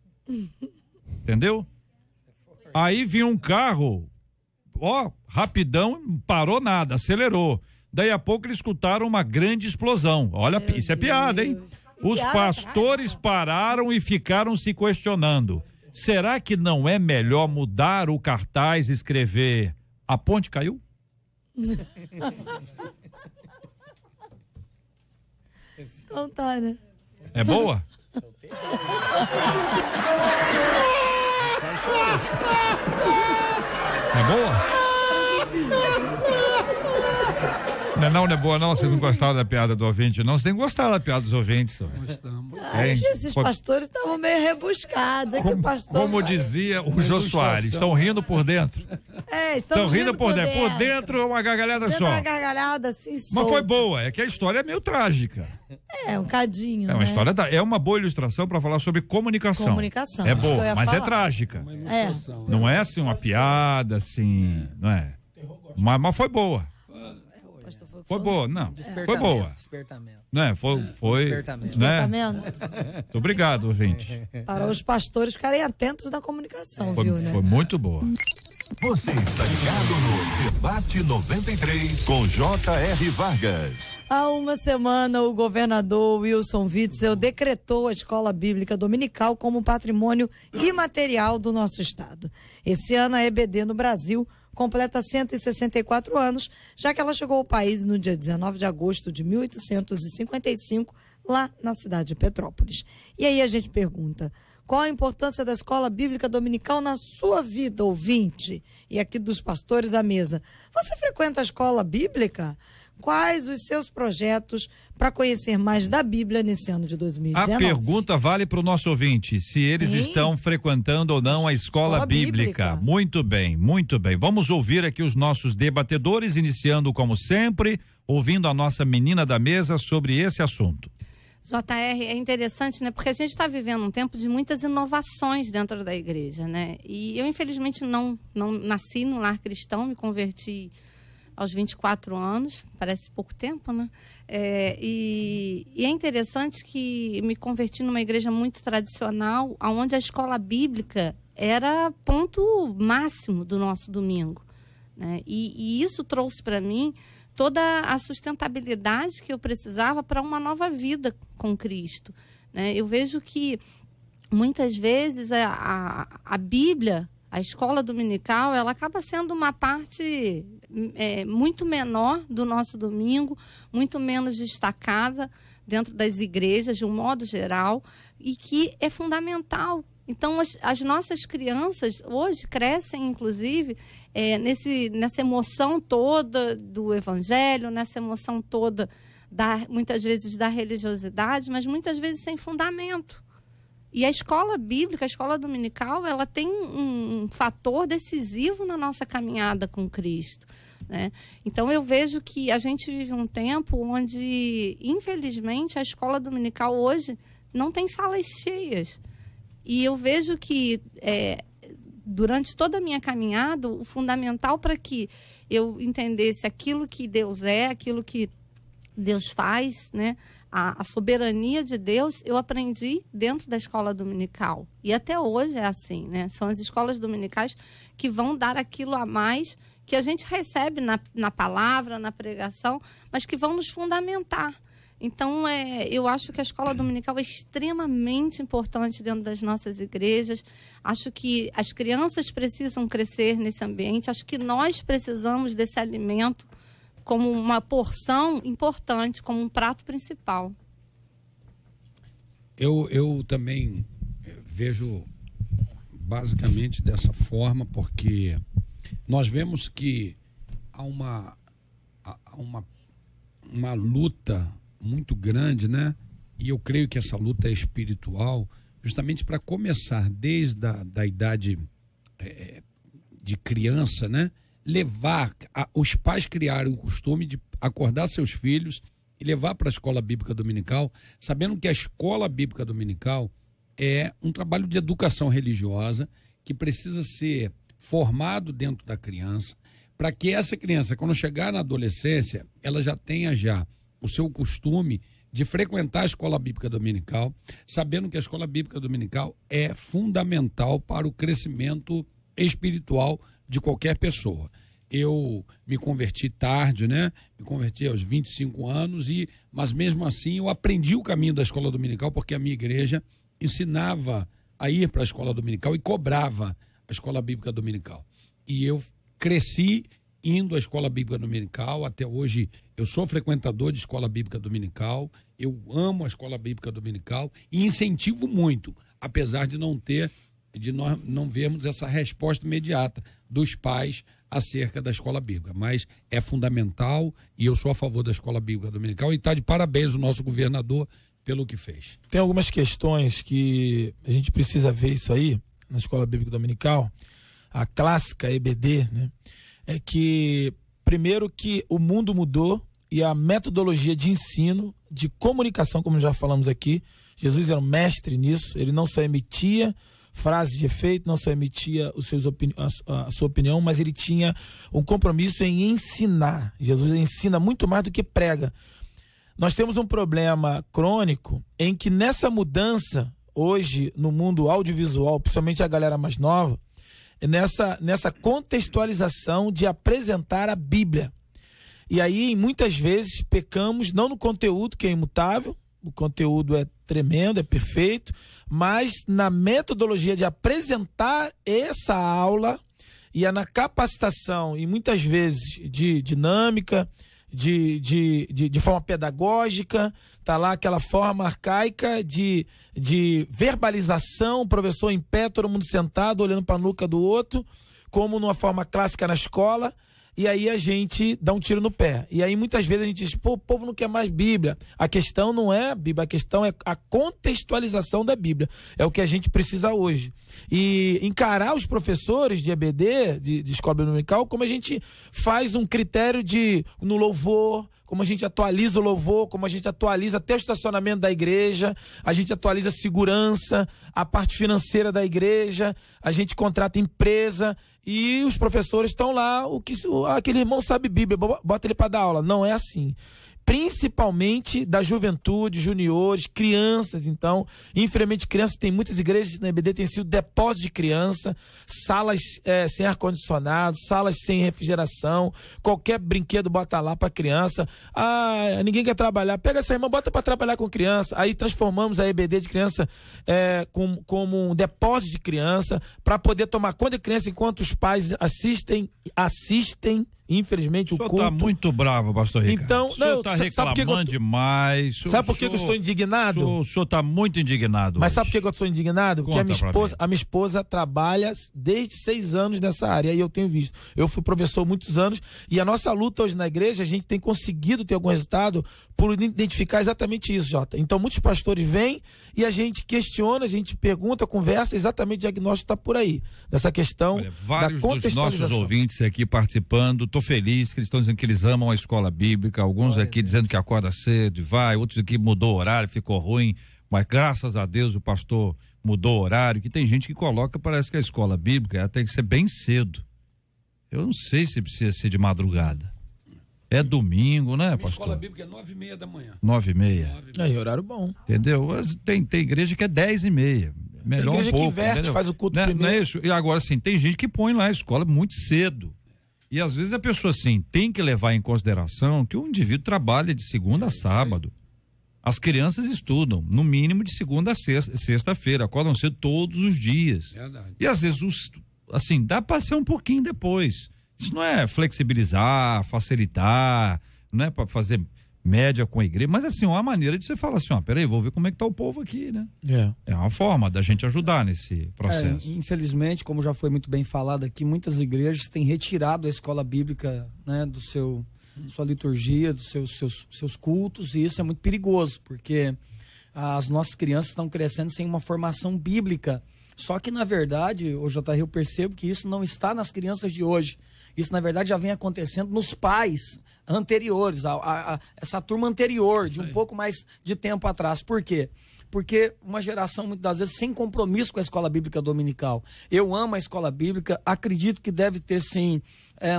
Entendeu? Aí vinha um carro, rapidão, não parou nada, acelerou. Daí a pouco eles escutaram uma grande explosão. Olha, isso é piada, hein? Os pastores pararam e ficaram se questionando. Será que não é melhor mudar o cartaz e escrever a ponte caiu? Então tá, né? É boa? É boa? Não é boa, não. Vocês não gostaram da piada do ouvinte, não? Vocês têm gostado da piada dos ouvintes. Gostamos. Às vezes os pastores estavam meio rebuscados. Como dizia o Jô Soares, estão rindo por dentro. Estão rindo por dentro. Por dentro é uma gargalhada só. Uma gargalhada assim, Mas solta. foi boa, é que a história é meio trágica. Um cadinho, É uma história, é uma boa ilustração para falar sobre comunicação. Comunicação. É boa, mas é trágica. Não é assim uma piada, assim, não é? Mas foi boa. Foi boa, não. Foi boa. Despertamento. Né? Foi. Despertamento. Né? Muito obrigado, ouvinte. Para os pastores ficarem atentos na comunicação, viu, né? Foi muito boa. Você está ligado no Debate 93 com J.R. Vargas. Há uma semana, o governador Wilson Witzel decretou a escola bíblica dominical como patrimônio imaterial do nosso estado. Esse ano, a EBD no Brasil completa 164 anos, já que ela chegou ao país no dia 19 de agosto de 1855, lá na cidade de Petrópolis. E aí a gente pergunta: qual a importância da escola bíblica dominical na sua vida, ouvinte? E aqui dos pastores à mesa. Você frequenta a escola bíblica? Quais os seus projetos para conhecer mais da Bíblia nesse ano de 2019? A pergunta vale para o nosso ouvinte, se eles estão frequentando ou não a escola bíblica. Muito bem, muito bem. Vamos ouvir aqui os nossos debatedores, iniciando como sempre, ouvindo a nossa menina da mesa sobre esse assunto. JR, é interessante, né? Porque a gente está vivendo um tempo de muitas inovações dentro da igreja, né? E eu, infelizmente, não nasci no lar cristão, me converti aos 24 anos, parece pouco tempo, né? E é interessante que me converti numa igreja muito tradicional, onde a escola bíblica era ponto máximo do nosso domingo, né? E isso trouxe para mim toda a sustentabilidade que eu precisava para uma nova vida com Cristo, né? Eu vejo que muitas vezes a Bíblia, a escola dominical, ela acaba sendo uma parte muito menor do nosso domingo, muito menos destacada, dentro das igrejas, de um modo geral, e que é fundamental. Então, as nossas crianças hoje crescem, inclusive, nessa emoção toda do evangelho, nessa emoção toda, muitas vezes, da religiosidade, mas muitas vezes sem fundamento. E a escola bíblica, a escola dominical, ela tem um fator decisivo na nossa caminhada com Cristo, né? Então, eu vejo que a gente vive um tempo onde, infelizmente, a escola dominical hoje não tem salas cheias. E eu vejo que, durante toda a minha caminhada, o fundamental para que eu entendesse aquilo que Deus é, aquilo que Deus faz, né? A soberania de Deus, eu aprendi dentro da escola dominical. E até hoje é assim, né? São as escolas dominicais que vão dar aquilo a mais que a gente recebe na palavra, na pregação, mas que vão nos fundamentar. Então, eu acho que a escola dominical é extremamente importante dentro das nossas igrejas. Acho que as crianças precisam crescer nesse ambiente. Acho que nós precisamos desse alimento como uma porção importante, como um prato principal. Eu também vejo basicamente dessa forma, porque nós vemos que há uma luta muito grande, né? E eu creio que essa luta é espiritual, justamente para começar desde da idade de criança, né? Levar, os pais criarem o costume de acordar seus filhos e levar para a escola bíblica dominical, sabendo que a escola bíblica dominical é um trabalho de educação religiosa que precisa ser formado dentro da criança, para que essa criança, quando chegar na adolescência, ela já tenha o seu costume de frequentar a escola bíblica dominical, sabendo que a escola bíblica dominical é fundamental para o crescimento espiritual de qualquer pessoa. Eu me converti tarde, né? Me converti aos 25 anos, mas mesmo assim eu aprendi o caminho da escola dominical, porque a minha igreja ensinava a ir para a escola dominical e cobrava a escola bíblica dominical. E eu cresci indo à escola bíblica dominical. Até hoje eu sou frequentador de escola bíblica dominical, eu amo a escola bíblica dominical e incentivo muito, apesar de nós não vermos essa resposta imediata dos pais acerca da escola bíblica, mas é fundamental e eu sou a favor da escola bíblica dominical e está de parabéns o nosso governador pelo que fez. Tem algumas questões que a gente precisa ver isso aí na escola bíblica dominical, a clássica EBD, né? É que, primeiro, que o mundo mudou e a metodologia de ensino, de comunicação, como já falamos aqui, Jesus era um mestre nisso, ele não só emitia frases de efeito, não só emitia a sua opinião, mas ele tinha um compromisso em ensinar. Jesus ensina muito mais do que prega. Nós temos um problema crônico em que nessa mudança, hoje, no mundo audiovisual, principalmente a galera mais nova, nessa contextualização de apresentar a Bíblia. E aí, muitas vezes, pecamos não no conteúdo, que é imutável, o conteúdo é tremendo, é perfeito, mas na metodologia de apresentar essa aula e na capacitação, e muitas vezes de dinâmica, de forma pedagógica, tá lá aquela forma arcaica de verbalização, o professor em pé, todo mundo sentado, olhando para a nuca do outro, como numa forma clássica na escola, e aí a gente dá um tiro no pé. E aí muitas vezes a gente diz, o povo não quer mais Bíblia. A questão não é a Bíblia, a questão é a contextualização da Bíblia. É o que a gente precisa hoje. E encarar os professores de EBD, de escola dominical, como a gente faz um critério no louvor, como a gente atualiza o louvor, como a gente atualiza até o estacionamento da igreja, a gente atualiza a segurança, a parte financeira da igreja, a gente contrata empresa e os professores estão lá, aquele irmão sabe Bíblia, bota ele para dar aula. Não é assim. Principalmente da juventude, juniores, crianças. Então, infelizmente, crianças, tem muitas igrejas na EBD, tem sido depósito de criança, salas sem ar-condicionado, salas sem refrigeração, qualquer brinquedo bota lá para criança. Ninguém quer trabalhar, pega essa irmã, bota para trabalhar com criança. Aí transformamos a EBD de criança como um depósito de criança, para poder tomar conta de criança enquanto os pais assistem Infelizmente, o senhor culto... tá muito bravo, pastor Ricardo. Então, o senhor tá reclamando demais. Sabe por que eu estou indignado? O senhor tá muito indignado. Mas hoje. sabe por que eu estou indignado? Porque a minha esposa trabalha desde 6 anos nessa área e eu tenho visto. Eu fui professor há muitos anos e a nossa luta hoje na igreja, a gente tem conseguido ter algum resultado por identificar exatamente isso, Jota. Então, muitos pastores vêm e a gente questiona, a gente pergunta, conversa, exatamente o diagnóstico está por aí. Dessa questão vários da dos nossos ouvintes aqui participando, estou feliz que eles estão dizendo que eles amam a escola bíblica, alguns aqui dizendo que acorda cedo e vai, outros aqui mudou o horário, ficou ruim, mas graças a Deus o pastor mudou o horário, que tem gente que coloca, parece que a escola bíblica ela tem que ser bem cedo. Eu não sei se precisa ser de madrugada. É domingo, né, pastor? A escola bíblica é 9h30 da manhã. 9h30. É horário bom. Entendeu? Tem igreja que é 10h30. Melhor tem igreja um pouco, que inverte, entendeu? faz o culto Não primeiro. é isso? E agora, assim, tem gente que põe lá a escola muito cedo. E às vezes a pessoa, assim, tem que levar em consideração que o indivíduo trabalha de segunda a sábado. As crianças estudam, no mínimo, de segunda a sexta-feira, acordam cedo todos os dias. Verdade. E às vezes, assim, dá para ser um pouquinho depois. Isso não é flexibilizar, facilitar, não é para fazer média com a igreja, mas assim, uma maneira de você falar assim, peraí, vou ver como é que tá o povo aqui, né? É uma forma da gente ajudar nesse processo. Infelizmente, como já foi muito bem falado aqui, muitas igrejas têm retirado a escola bíblica, né, sua liturgia, dos seus cultos, e isso é muito perigoso, porque as nossas crianças estão crescendo sem uma formação bíblica. Só que, na verdade, o JR, eu percebo que isso não está nas crianças de hoje. Isso, na verdade, já vem acontecendo nos pais anteriores, essa turma anterior, de um pouco mais de tempo atrás. Por quê? Porque uma geração, muitas das vezes, sem compromisso com a escola bíblica dominical. Eu amo a escola bíblica, acredito que deve ter, sim,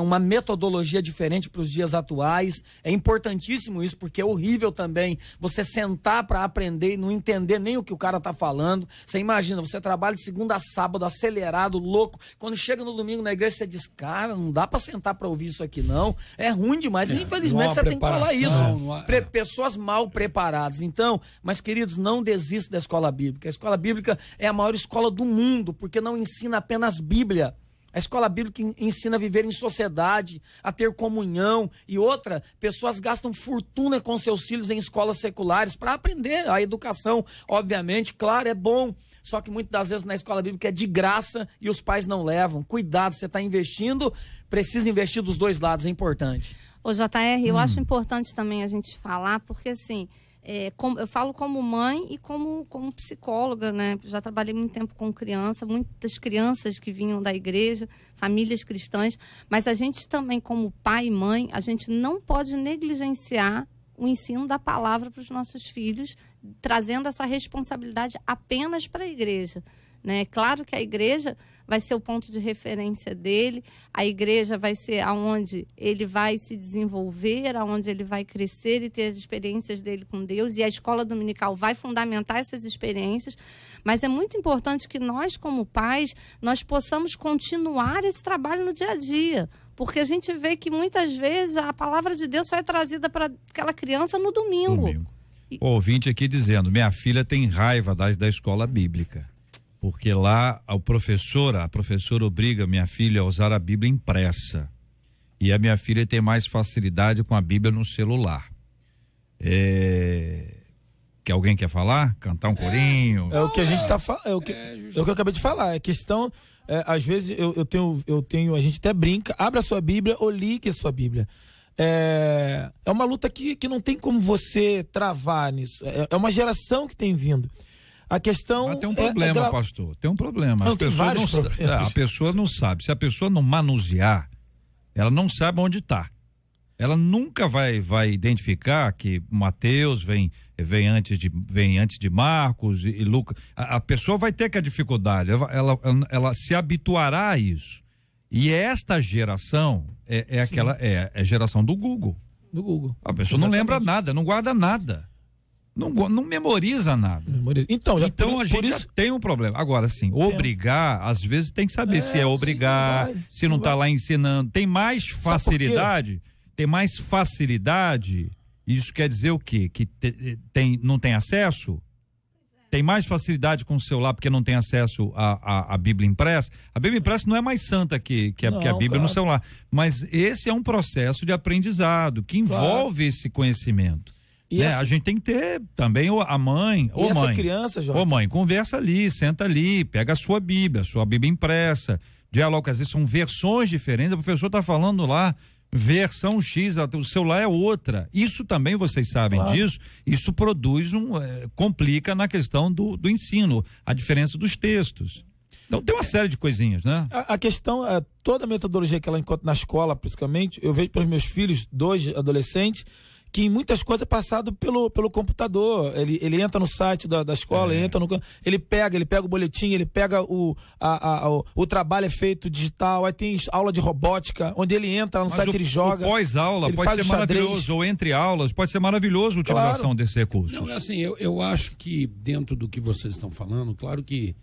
uma metodologia diferente para os dias atuais. É importantíssimo isso, porque é horrível também você sentar para aprender e não entender nem o que o cara está falando. Você imagina, você trabalha de segunda a sábado, acelerado, louco. Quando chega no domingo na igreja, você diz, cara, não dá para sentar para ouvir isso aqui, não. É ruim demais. E, infelizmente, você tem que falar isso. Pessoas mal preparadas. Então, mas, queridos, não desista da escola bíblica. A escola bíblica é a maior escola do mundo, porque não ensina apenas Bíblia. A escola bíblica ensina a viver em sociedade, a ter comunhão. E outra, pessoas gastam fortuna com seus filhos em escolas seculares para aprender a educação. Obviamente, claro, é bom. Só que muitas das vezes na escola bíblica é de graça e os pais não levam. Cuidado, você está investindo, precisa investir dos dois lados, é importante. Ô JR, eu acho importante também a gente falar, porque assim... eu falo como mãe e como psicóloga, né? Já trabalhei muito tempo com muitas crianças que vinham da igreja, famílias cristãs, mas a gente também, como pai e mãe, a gente não pode negligenciar o ensino da palavra para os nossos filhos, trazendo essa responsabilidade apenas para a igreja. Né? Claro que a igreja vai ser o ponto de referência dele, a igreja vai ser aonde ele vai se desenvolver, aonde ele vai crescer e ter as experiências dele com Deus, e a escola dominical vai fundamentar essas experiências, mas é muito importante que nós, como pais, nós possamos continuar esse trabalho no dia a dia, porque a gente vê que muitas vezes a palavra de Deus só é trazida para aquela criança no domingo. O ouvinte aqui dizendo, minha filha tem raiva da escola bíblica. Porque lá a professora obriga minha filha a usar a Bíblia impressa. E a minha filha tem mais facilidade com a Bíblia no celular. Que alguém quer falar? Cantar um corinho? É o que a gente está falando. É o que eu acabei de falar. É questão. Às vezes eu tenho. A gente até brinca. Abra a sua Bíblia ou ligue a sua Bíblia. É uma luta que não tem como você travar nisso. É uma geração que tem vindo. A questão. Mas tem um problema, pastor. Tem um problema. Não, tem vários problemas. A pessoa não sabe. Se a pessoa não manusear, ela não sabe onde está. Ela nunca vai identificar que Mateus vem antes de Marcos e Lucas. A pessoa vai ter que a dificuldade. Ela se habituará a isso. E esta geração é a geração do Google. Do Google. A pessoa não lembra nada, não guarda nada. Não memoriza nada. Então a gente já tem um problema. Agora, sim, obrigar, às vezes tem que saber se é obrigar, se não está lá ensinando. Tem mais facilidade? Tem mais facilidade? Isso quer dizer o quê? Que não tem acesso? tem mais facilidade com o celular porque não tem acesso à Bíblia impressa. A Bíblia impressa não é mais santa que a Bíblia no celular, mas esse é um processo de aprendizado que envolve esse conhecimento. E A gente tem que ter também a mãe, ou mãe, criança, Jorge? ô mãe, conversa ali, senta ali, pega a sua Bíblia impressa, dialoga, às vezes são versões diferentes, o professor está falando lá, versão X, o celular é outra. Isso também vocês sabem disso. Isso produz complica na questão do ensino, a diferença dos textos. Então tem uma série de coisinhas, né? A questão é toda a metodologia que ela encontra na escola, principalmente, eu vejo para os meus filhos, 2 adolescentes, que em muitas coisas é passado pelo computador. Ele entra no site da escola, ele pega o boletim, ele pega o trabalho é feito digital, aí tem aula de robótica, onde ele entra no site, ele joga. O pós-aula pode ser maravilhoso, ou entre aulas, pode ser maravilhoso a utilização desses recursos. Não, assim, eu acho que dentro do que vocês estão falando, claro que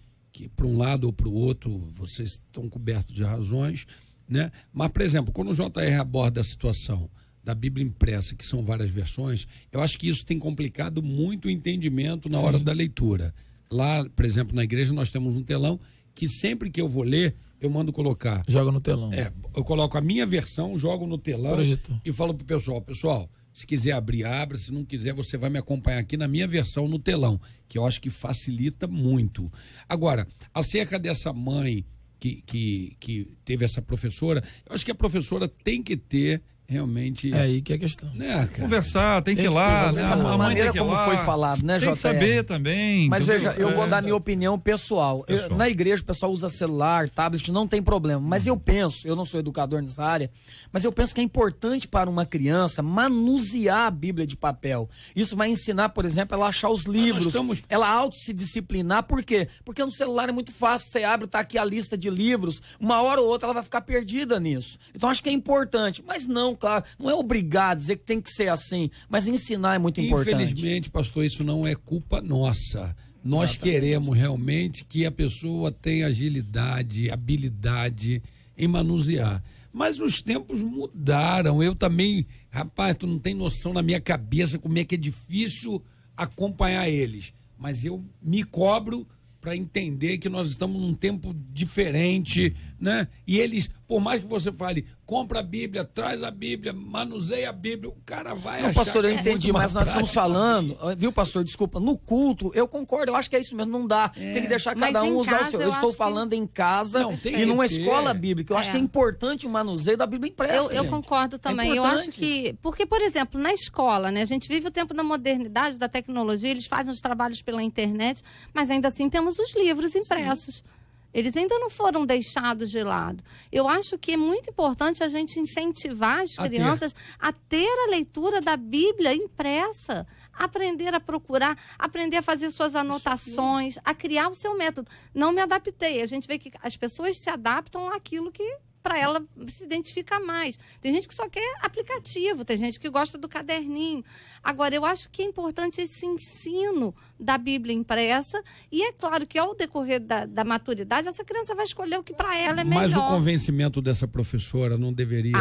para um lado ou para o outro vocês estão cobertos de razões, né? Mas, por exemplo, quando o JR aborda a situação da Bíblia impressa, que são várias versões, eu acho que isso tem complicado muito o entendimento na hora da leitura. Lá, por exemplo, na igreja nós temos um telão que sempre que eu vou ler, eu mando colocar. Joga no telão. Eu coloco a minha versão, jogo no telão e falo pro pessoal, se quiser abrir, abra, se não quiser, você vai me acompanhar aqui na minha versão no telão, que eu acho que facilita muito. Agora, acerca dessa mãe que teve essa professora, eu acho que a professora tem que ter realmente... É aí que é a questão. Né, conversar, tem que ir lá, né? A maneira tem que ir como lá, foi falado, né, tem JR? que saber também. Mas veja, eu vou dar minha opinião pessoal. Na igreja o pessoal usa celular, tablet, não tem problema. Mas eu penso, eu não sou educador nessa área, mas eu penso que é importante para uma criança manusear a Bíblia de papel. Isso vai ensinar, por exemplo, ela a achar os livros, ela auto se disciplinar. Por quê? Porque no celular é muito fácil, você abre, tá aqui a lista de livros, uma hora ou outra ela vai ficar perdida nisso. Então acho que é importante, mas não, claro, não é obrigar a dizer que tem que ser assim, mas ensinar é muito importante. Infelizmente, pastor, isso não é culpa nossa. Nós queremos realmente que a pessoa tenha agilidade, habilidade em manusear. Mas os tempos mudaram. Eu também, rapaz, tu não tem noção na minha cabeça como é que é difícil acompanhar eles. Mas eu me cobro para entender que nós estamos num tempo diferente, né? E eles, por mais que você fale, compra a Bíblia, traz a Bíblia, manuseia a Bíblia, o cara vai achar. Não, pastor, eu que é entendi, muito mas nós mais estamos falando, viu, pastor, desculpa, no culto, eu concordo, eu acho que é isso mesmo, não dá, tem que deixar cada um usar o seu. Eu estou falando em casa e numa escola bíblica, eu acho que é importante o manuseio da Bíblia impressa. Eu concordo também, eu acho que, porque, por exemplo, na escola, né, a gente vive o tempo da modernidade, da tecnologia, eles fazem os trabalhos pela internet, mas ainda assim temos os livros impressos. Eles ainda não foram deixados de lado. Eu acho que é muito importante a gente incentivar as crianças a ter a leitura da Bíblia impressa, aprender a procurar, aprender a fazer suas anotações, a criar o seu método. Não me adaptei. A gente vê que as pessoas se adaptam àquilo que para ela se identificar mais. Tem gente que só quer aplicativo, tem gente que gosta do caderninho. Agora, eu acho que é importante esse ensino da Bíblia impressa e é claro que ao decorrer da maturidade, essa criança vai escolher o que para ela é melhor. Mas o convencimento dessa professora não deveria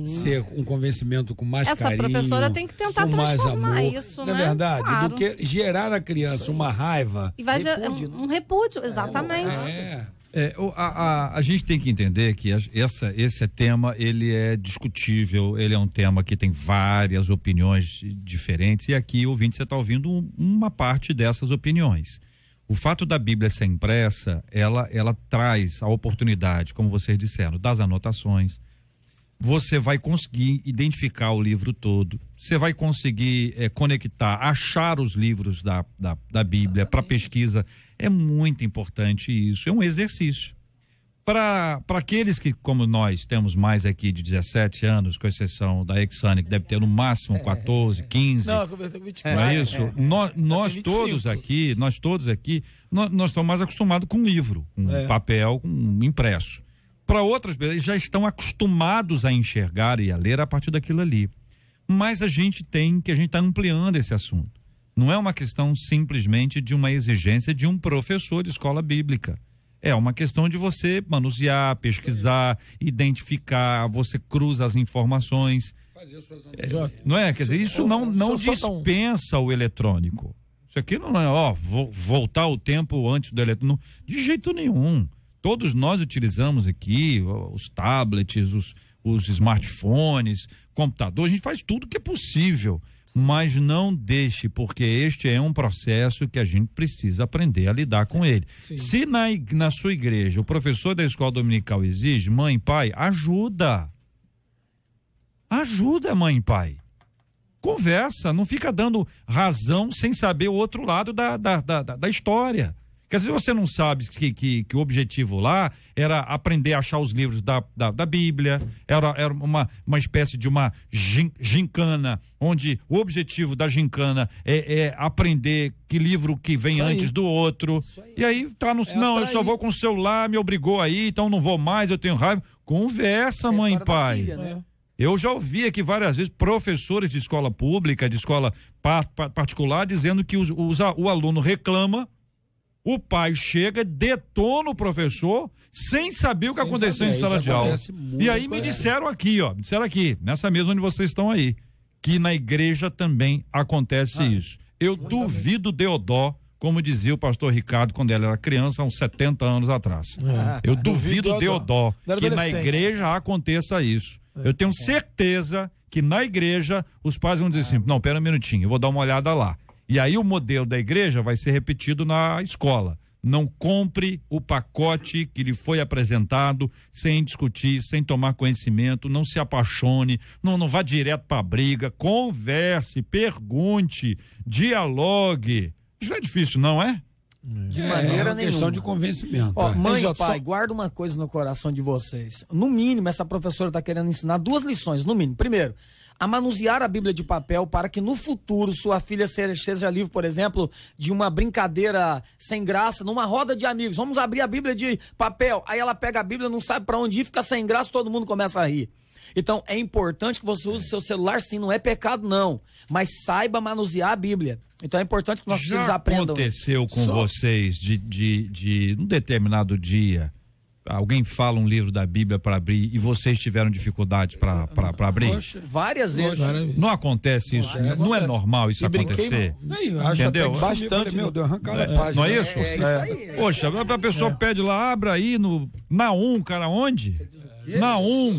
ser um convencimento com mais carinho. Essa professora tem que tentar transformar isso, né? Não é verdade? Claro. Do que gerar na criança uma raiva. E vai gerar um repúdio, exatamente. A gente tem que entender que esse tema, ele é discutível, ele é um tema que tem várias opiniões diferentes e aqui, ouvinte, você está ouvindo uma parte dessas opiniões. O fato da Bíblia ser impressa, ela traz a oportunidade, como vocês disseram, das anotações. Você vai conseguir identificar o livro todo, você vai conseguir conectar, achar os livros da Bíblia para pesquisa. É muito importante isso, é um exercício. Para aqueles que, como nós, temos mais aqui de 17 anos, com exceção da Exane, que deve ter no máximo 14, 15. Não, não é isso? Nós todos aqui, nós estamos mais acostumados com livro, com papel, com impresso. Para outras, eles já estão acostumados a enxergar e a ler a partir daquilo ali. Mas a gente está ampliando esse assunto. Não é uma questão simplesmente de uma exigência de um professor de escola bíblica. É uma questão de você manusear, pesquisar, identificar, você cruza as informações. Fazer suas não é? Quer dizer, isso não dispensa o eletrônico. Isso aqui não é, voltar o tempo antes do eletrônico. De jeito nenhum. Todos nós utilizamos aqui os tablets, os smartphones, computadores, a gente faz tudo que é possível. Mas não deixe, porque este é um processo que a gente precisa aprender a lidar com ele. Sim. Se na sua igreja o professor da escola dominical exige, mãe, pai, ajuda. Ajuda, mãe e pai. Conversa, não fica dando razão sem saber o outro lado da história. Porque às vezes você não sabe que o objetivo lá era aprender a achar os livros da Bíblia, era uma espécie de uma gincana, onde o objetivo da gincana é aprender que livro que vem antes do outro. E aí tá não, eu só vou com o celular, me obrigou aí, então não vou mais, eu tenho raiva. Conversa, mãe e pai. Filha, né? Eu já ouvi aqui várias vezes professores de escola pública, de escola particular, dizendo que o aluno reclama, o pai chega, detona o professor sem saber o que aconteceu em sala de aula. E aí me disseram aqui, nessa mesa onde vocês estão aí, que na igreja também acontece isso. Eu duvido Deodó, como dizia o pastor Ricardo quando ele era criança, há uns 70 anos atrás. Eu duvido Deodó que na igreja aconteça isso. Eu tenho certeza que na igreja os pais vão dizer assim, não, pera um minutinho, eu vou dar uma olhada lá. E aí o modelo da igreja vai ser repetido na escola. Não compre o pacote que lhe foi apresentado sem discutir, sem tomar conhecimento, não se apaixone, não vá direto para a briga, converse, pergunte, dialogue. Isso não é difícil, não é? De maneira nenhuma. Questão de convencimento. Ó, mãe e pai, guarda uma coisa no coração de vocês. No mínimo, essa professora está querendo ensinar 2 lições, no mínimo. Primeiro, a manusear a Bíblia de papel para que no futuro sua filha seja livre, por exemplo, de uma brincadeira sem graça, numa roda de amigos. Vamos abrir a Bíblia de papel. Aí ela pega a Bíblia, não sabe para onde ir, fica sem graça, todo mundo começa a rir. Então, é importante que você use seu celular, sim, não é pecado não, mas saiba manusear a Bíblia. Então é importante que nossos filhos aprendam. Já aconteceu com vocês de um determinado dia, alguém fala um livro da Bíblia para abrir e vocês tiveram dificuldade para abrir? Poxa, várias vezes. Não acontece isso, não é normal isso acontecer. Entendeu? Bastante. Meu Deus, arrancaram a página. Não é isso? É isso aí. Poxa, a pessoa pede lá, abra aí no Naum, cara, onde? Naum,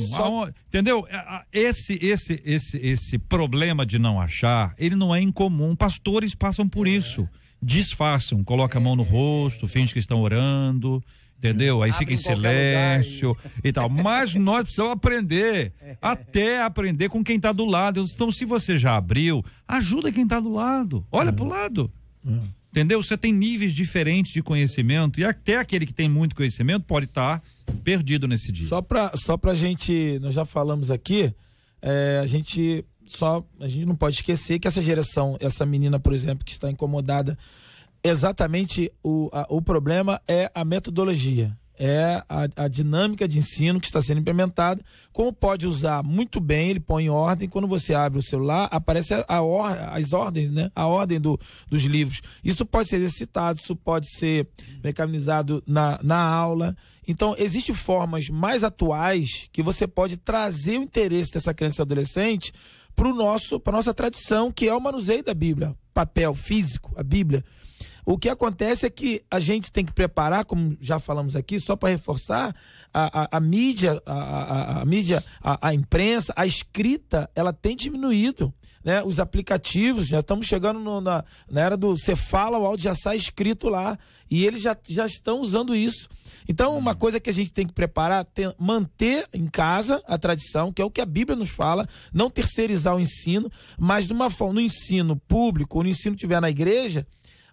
entendeu? Esse problema de não achar, ele não é incomum. Pastores passam por isso. Disfarçam, colocam a mão no rosto, fingem que estão orando, entendeu? Aí fica em silêncio e tal. Mas nós precisamos aprender, até aprender com quem está do lado. Então, se você já abriu, ajuda quem está do lado. Olha pro lado. Entendeu? Você tem níveis diferentes de conhecimento e até aquele que tem muito conhecimento pode estar perdido nesse dia. Só pra gente, nós já falamos aqui, a gente não pode esquecer que essa geração, essa menina, por exemplo, que está incomodada, exatamente o problema é a metodologia, é a dinâmica de ensino que está sendo implementada. Como pode usar muito bem, ele põe em ordem. Quando você abre o celular, aparece as ordens, né? A ordem dos livros. Isso pode ser exercitado, isso pode ser mecanizado na aula. Então, existem formas mais atuais que você pode trazer o interesse dessa criança e adolescente para a nossa tradição, que é o manuseio da Bíblia, papel físico, a Bíblia. O que acontece é que a gente tem que preparar, como já falamos aqui, só para reforçar, a mídia, a imprensa, a escrita, ela tem diminuído, né? Os aplicativos, já estamos chegando na era do você fala, o áudio já sai escrito lá, e eles já estão usando isso. Então, uma coisa que a gente tem que preparar, manter em casa a tradição, que é o que a Bíblia nos fala, não terceirizar o ensino, mas de uma forma, no ensino público, ou no ensino que tiver na igreja,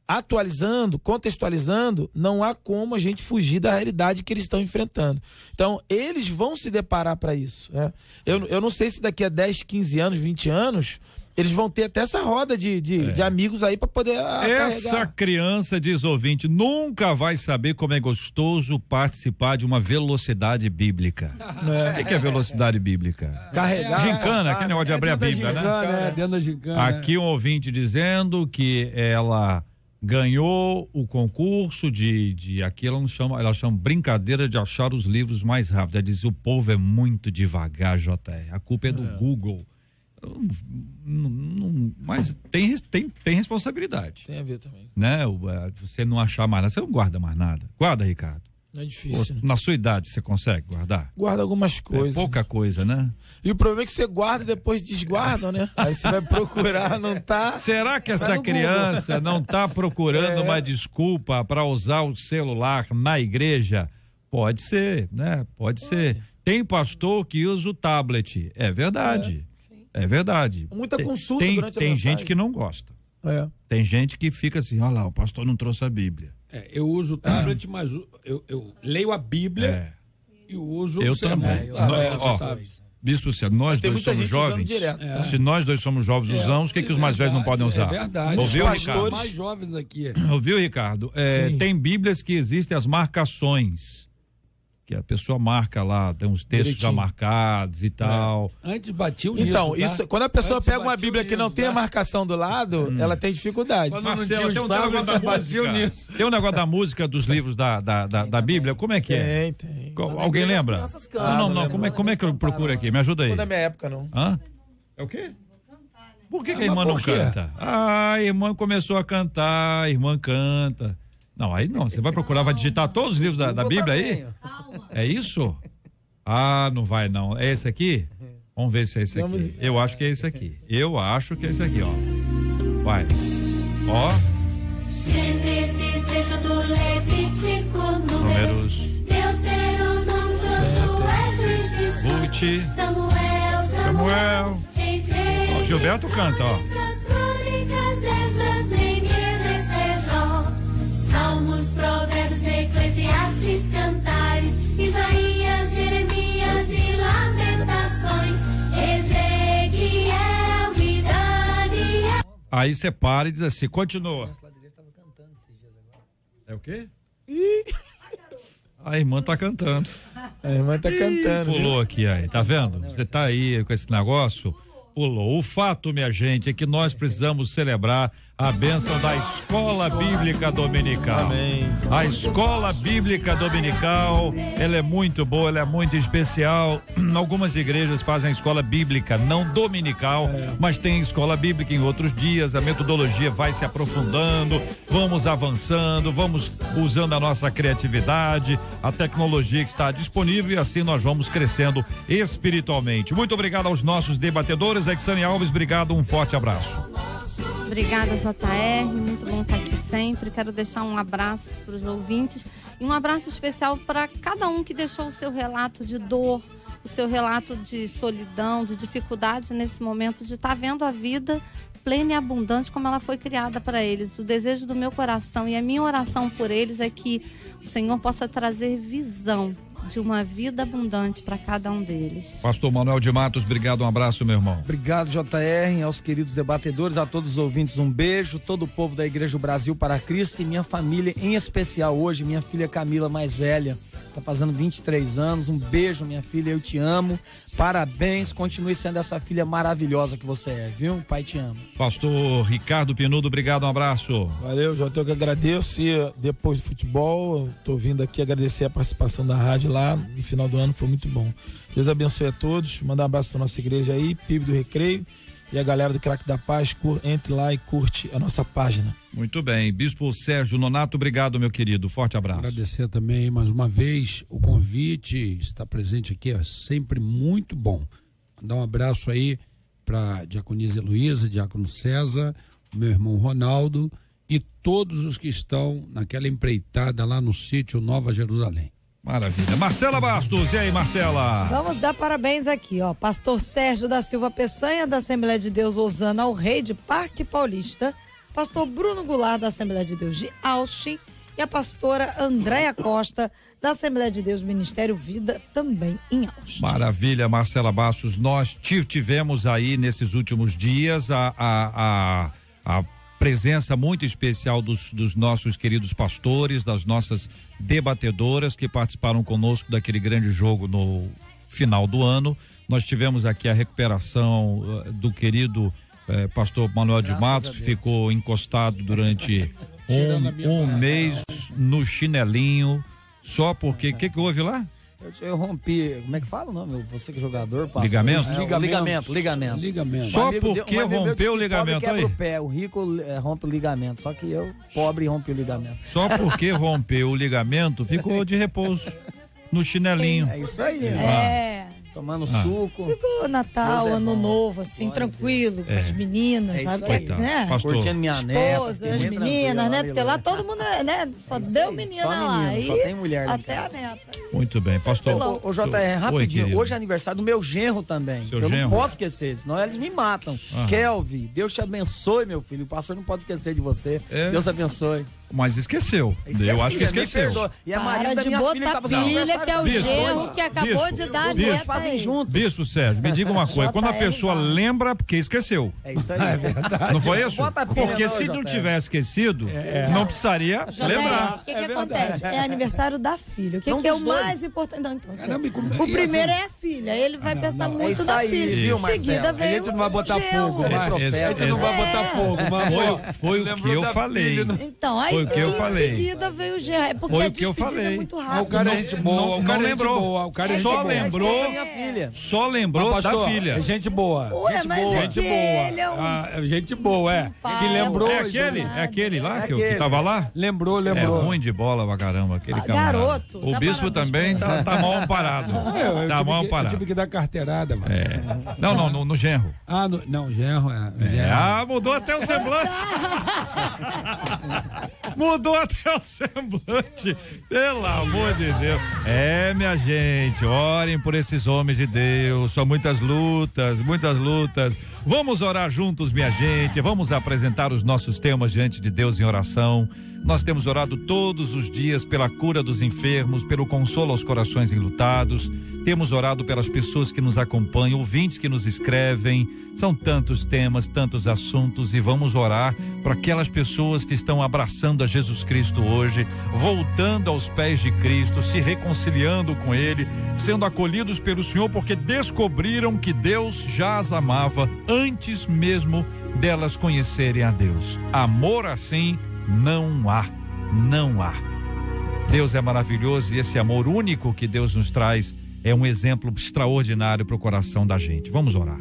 atualizando, contextualizando, não há como a gente fugir da realidade que eles estão enfrentando. Então, eles vão se deparar para isso, né? Eu não sei se daqui a 10, 15 anos, 20 anos, eles vão ter até essa roda de amigos aí para poder essa carregar. Criança, diz ouvinte, nunca vai saber como é gostoso participar de uma velocidade bíblica. O que é velocidade bíblica? Carregar. Gincana, aquele negócio de abrir a Bíblia, né? Dentro da gincana. Aqui um ouvinte dizendo que ela ganhou o concurso aqui ela chama brincadeira de achar os livros mais rápido. Ela diz, o povo é muito devagar, JR. A culpa é do Google. Mas tem responsabilidade. Tem a ver também. Né? Você não achar mais nada, você não guarda mais nada. Guarda, Ricardo. Não é difícil. Né? Na sua idade você consegue guardar? Guarda algumas coisas. Pouca coisa, né? E o problema é que você guarda e depois desguarda, né? Aí você vai procurar, não tá. Será que essa criança não tá procurando uma desculpa para usar o celular na igreja? Pode ser, né? Pode ser. Tem pastor que usa o tablet. É verdade. É verdade. Muita consulta durante a Tem mensagem. gente que não gosta. É. Tem gente que fica assim, olha lá, o pastor não trouxe a Bíblia. Eu uso o tablet, mas eu leio a Bíblia e uso o também. Bispo Célio, nós dois somos jovens. Se nós dois somos jovens, usamos, o que os mais velhos não podem usar? É verdade. Ouviu, Ricardo? Os mais jovens aqui. Ouviu, Ricardo? Tem Bíblias que existem as marcações. Que a pessoa marca lá, tem uns textos já marcados e tal. Antes batiu Então, nisso, isso, quando a pessoa pega uma Bíblia que não tem a marcação do lado, ela tem dificuldade. Marcelo, tem um negócio da música. Tem um negócio da música dos livros da Bíblia, como é que é? Tem. Alguém lembra? Não, como é que eu procuro aqui? Me ajuda aí. Não é da minha época, não. Hã? É o quê? Por que a irmã não canta? A irmã começou a cantar, a irmã canta. Não, aí não, você vai procurar, vai digitar todos os livros da Bíblia aí? É isso? Ah, não vai não. É esse aqui? Vamos ver se é esse aqui. Eu acho que é esse aqui. Eu acho que é esse aqui, ó. Vai. Ó. Gênesis, Êxodo, Levítico, Números, Deuteronômio, Josué, Juízes, Ruth, Samuel. Ó, Gilberto canta, ó. Salmos, Provérbios, Eclesiastes, Cantares, Isaías, Jeremias e Lamentações, Ezequiel e Daniel. Aí você para e diz assim, continua. É o quê? A irmã tá cantando. A irmã tá cantando. Pulou aqui aí, tá vendo? Você tá aí com esse negócio, pulou. O fato, minha gente, é que nós precisamos celebrar a bênção da Escola Bíblica Dominical. Amém. A Escola Bíblica Dominical, ela é muito boa, ela é muito especial. Algumas igrejas fazem a escola bíblica não dominical, mas tem escola bíblica em outros dias. A metodologia vai se aprofundando, vamos avançando, vamos usando a nossa criatividade, a tecnologia que está disponível e assim nós vamos crescendo espiritualmente. Muito obrigado aos nossos debatedores. Exane Alves, obrigado, um forte abraço. Obrigada, JR, muito bom estar aqui sempre. Quero deixar um abraço para os ouvintes e um abraço especial para cada um que deixou o seu relato de dor, o seu relato de solidão, de dificuldade nesse momento de estar vendo a vida plena e abundante como ela foi criada para eles. O desejo do meu coração e a minha oração por eles é que o Senhor possa trazer visão de uma vida abundante para cada um deles. Pastor Manuel de Matos, obrigado, um abraço, meu irmão. Obrigado, JR, aos queridos debatedores, a todos os ouvintes, um beijo, todo o povo da Igreja Brasil para Cristo e minha família, em especial hoje, minha filha Camila, mais velha, tá fazendo 23 anos, um beijo, minha filha, eu te amo, parabéns, continue sendo essa filha maravilhosa que você é, viu? Pai te ama. Pastor Ricardo Pinudo, obrigado, um abraço. Valeu, JR, eu que agradeço e depois do futebol, eu tô vindo aqui agradecer a participação da rádio lá no final do ano, foi muito bom. Deus abençoe a todos, mandar um abraço para nossa igreja aí, PIB do Recreio e a galera do Craque da Paz, entre lá e curte a nossa página. Muito bem, Bispo Sérgio Nonato, obrigado, meu querido, forte abraço. Agradecer também mais uma vez o convite, estar presente aqui é sempre muito bom. Mandar um abraço aí para Diaconisa Heloísa, Diácono César, meu irmão Ronaldo e todos os que estão naquela empreitada lá no sítio Nova Jerusalém. Maravilha. Marcela Bastos, e aí, Marcela? Vamos dar parabéns aqui, ó. Pastor Sérgio da Silva Peçanha, da Assembleia de Deus Osana ao Rei de Parque Paulista, pastor Bruno Goulart, da Assembleia de Deus de Austin, e a pastora Andréia Costa, da Assembleia de Deus Ministério Vida, também em Austin. Maravilha, Marcela Bastos. Nós tivemos aí nesses últimos dias a presença muito especial dos nossos queridos pastores, das nossas debatedoras que participaram conosco daquele grande jogo no final do ano. Nós tivemos aqui a recuperação do querido pastor Manuel de Matos, que ficou encostado durante um mês no chinelinho, só porque, o que houve lá? Eu rompi, como é que fala o nome? Você que é jogador, pastor. Ligamento? Ligamento. Só porque rompeu o ligamento quebra aí? o pé, o rico rompe o ligamento, só que eu, pobre, rompi o ligamento. Só porque rompeu o ligamento, ficou de repouso no chinelinho. É isso aí. Tomando suco. Ficou Natal, Ano Novo, assim, tranquilo, com as meninas, sabe? Né? Curtindo minha esposa, as meninas, né? Porque lá todo mundo, né? Só deu menina só lá. Menino, só tem mulher até a neta. Muito bem, pastor. Ô, JR, rapidinho. Hoje é aniversário do meu genro também. Seu eu genro? não posso esquecer, senão eles me matam. Kelvin, Deus te abençoe, meu filho. O pastor não pode esquecer de você. Deus abençoe. Mas esqueceu. Eu acho que esqueceu. E a marido da minha filha tava pilha, que é o genro que acabou de dar a neta fazem juntos. Bispo Sérgio, me diga uma coisa. Quando a pessoa lembra, porque esqueceu. É isso aí. É verdade. Não foi isso? Porque se não tivesse esquecido, não precisaria lembrar. O que acontece? É aniversário da filha. O que é o mais importante? Não, então, o primeiro é a filha. Ele vai pensar muito da filha. Em seguida veio a gente não vai botar fogo. A gente não vai botar fogo. Foi o que eu falei. Então, aí foi o que eu falei. Em seguida veio o genro. É porque a despedida é muito rápida. O cara é gente boa. Não lembrou. Só lembrou. Só lembrou da filha. É gente boa. Ué, gente mas boa. gente boa. Gente boa, que lembrou. É aquele lá que tava lá? Lembrou. É ruim de bola pra caramba, aquele camarada. Garoto. O bispo também tá mal amparado. Tá mal amparado. Eu tive que dar carteirada, mano. Não, no genro. Não, genro mudou até o semblante. Mudou até o semblante. Pelo amor de Deus. Minha gente, orem por esses homens de Deus. São muitas lutas. Vamos orar juntos, minha gente. Vamos apresentar os nossos temas diante de Deus em oração. Nós temos orado todos os dias pela cura dos enfermos, pelo consolo aos corações enlutados. Temos orado pelas pessoas que nos acompanham, ouvintes que nos escrevem. São tantos temas, tantos assuntos, e vamos orar para aquelas pessoas que estão abraçando a Jesus Cristo hoje, voltando aos pés de Cristo, se reconciliando com Ele, sendo acolhidos pelo Senhor, porque descobriram que Deus já as amava antes mesmo delas conhecerem a Deus. Amor assim não há. Deus é maravilhoso, e esse amor único que Deus nos traz é um exemplo extraordinário para o coração da gente. Vamos orar.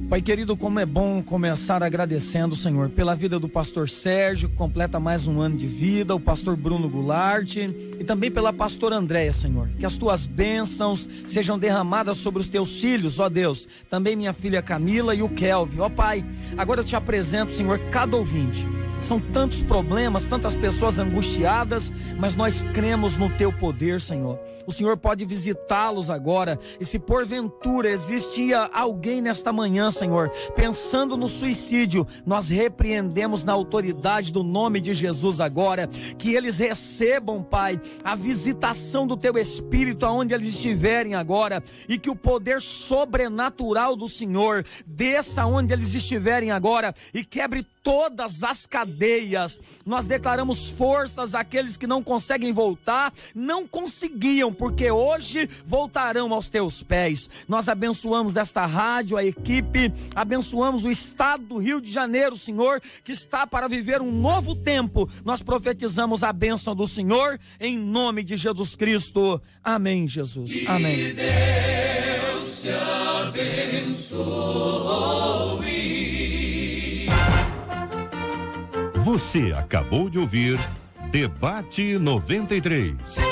Pai querido, como é bom começar agradecendo, Senhor, pela vida do pastor Sérgio, que completa mais um ano de vida, o pastor Bruno Goulart, e também pela pastora Andréia, Senhor. Que as tuas bênçãos sejam derramadas sobre os teus filhos, ó Deus. Também minha filha Camila e o Kelvin. Ó Pai, agora eu te apresento, Senhor, cada ouvinte. São tantos problemas, tantas pessoas angustiadas, mas nós cremos no teu poder, Senhor. O Senhor pode visitá-los agora, e se porventura existia alguém nesta manhã, Senhor, pensando no suicídio, nós repreendemos na autoridade do nome de Jesus agora, que eles recebam, Pai, a visitação do teu Espírito aonde eles estiverem agora, e que o poder sobrenatural do Senhor desça onde eles estiverem agora e quebre todas as cadeias. Nós declaramos forças àqueles que não conseguem voltar, não conseguiam, porque hoje voltarão aos teus pés. Nós abençoamos esta rádio, a equipe, abençoamos o estado do Rio de Janeiro, Senhor, que está para viver um novo tempo. Nós profetizamos a bênção do Senhor em nome de Jesus Cristo. Amém, Jesus. Amém. Que Deus te abençoe. Você acabou de ouvir Debate 93.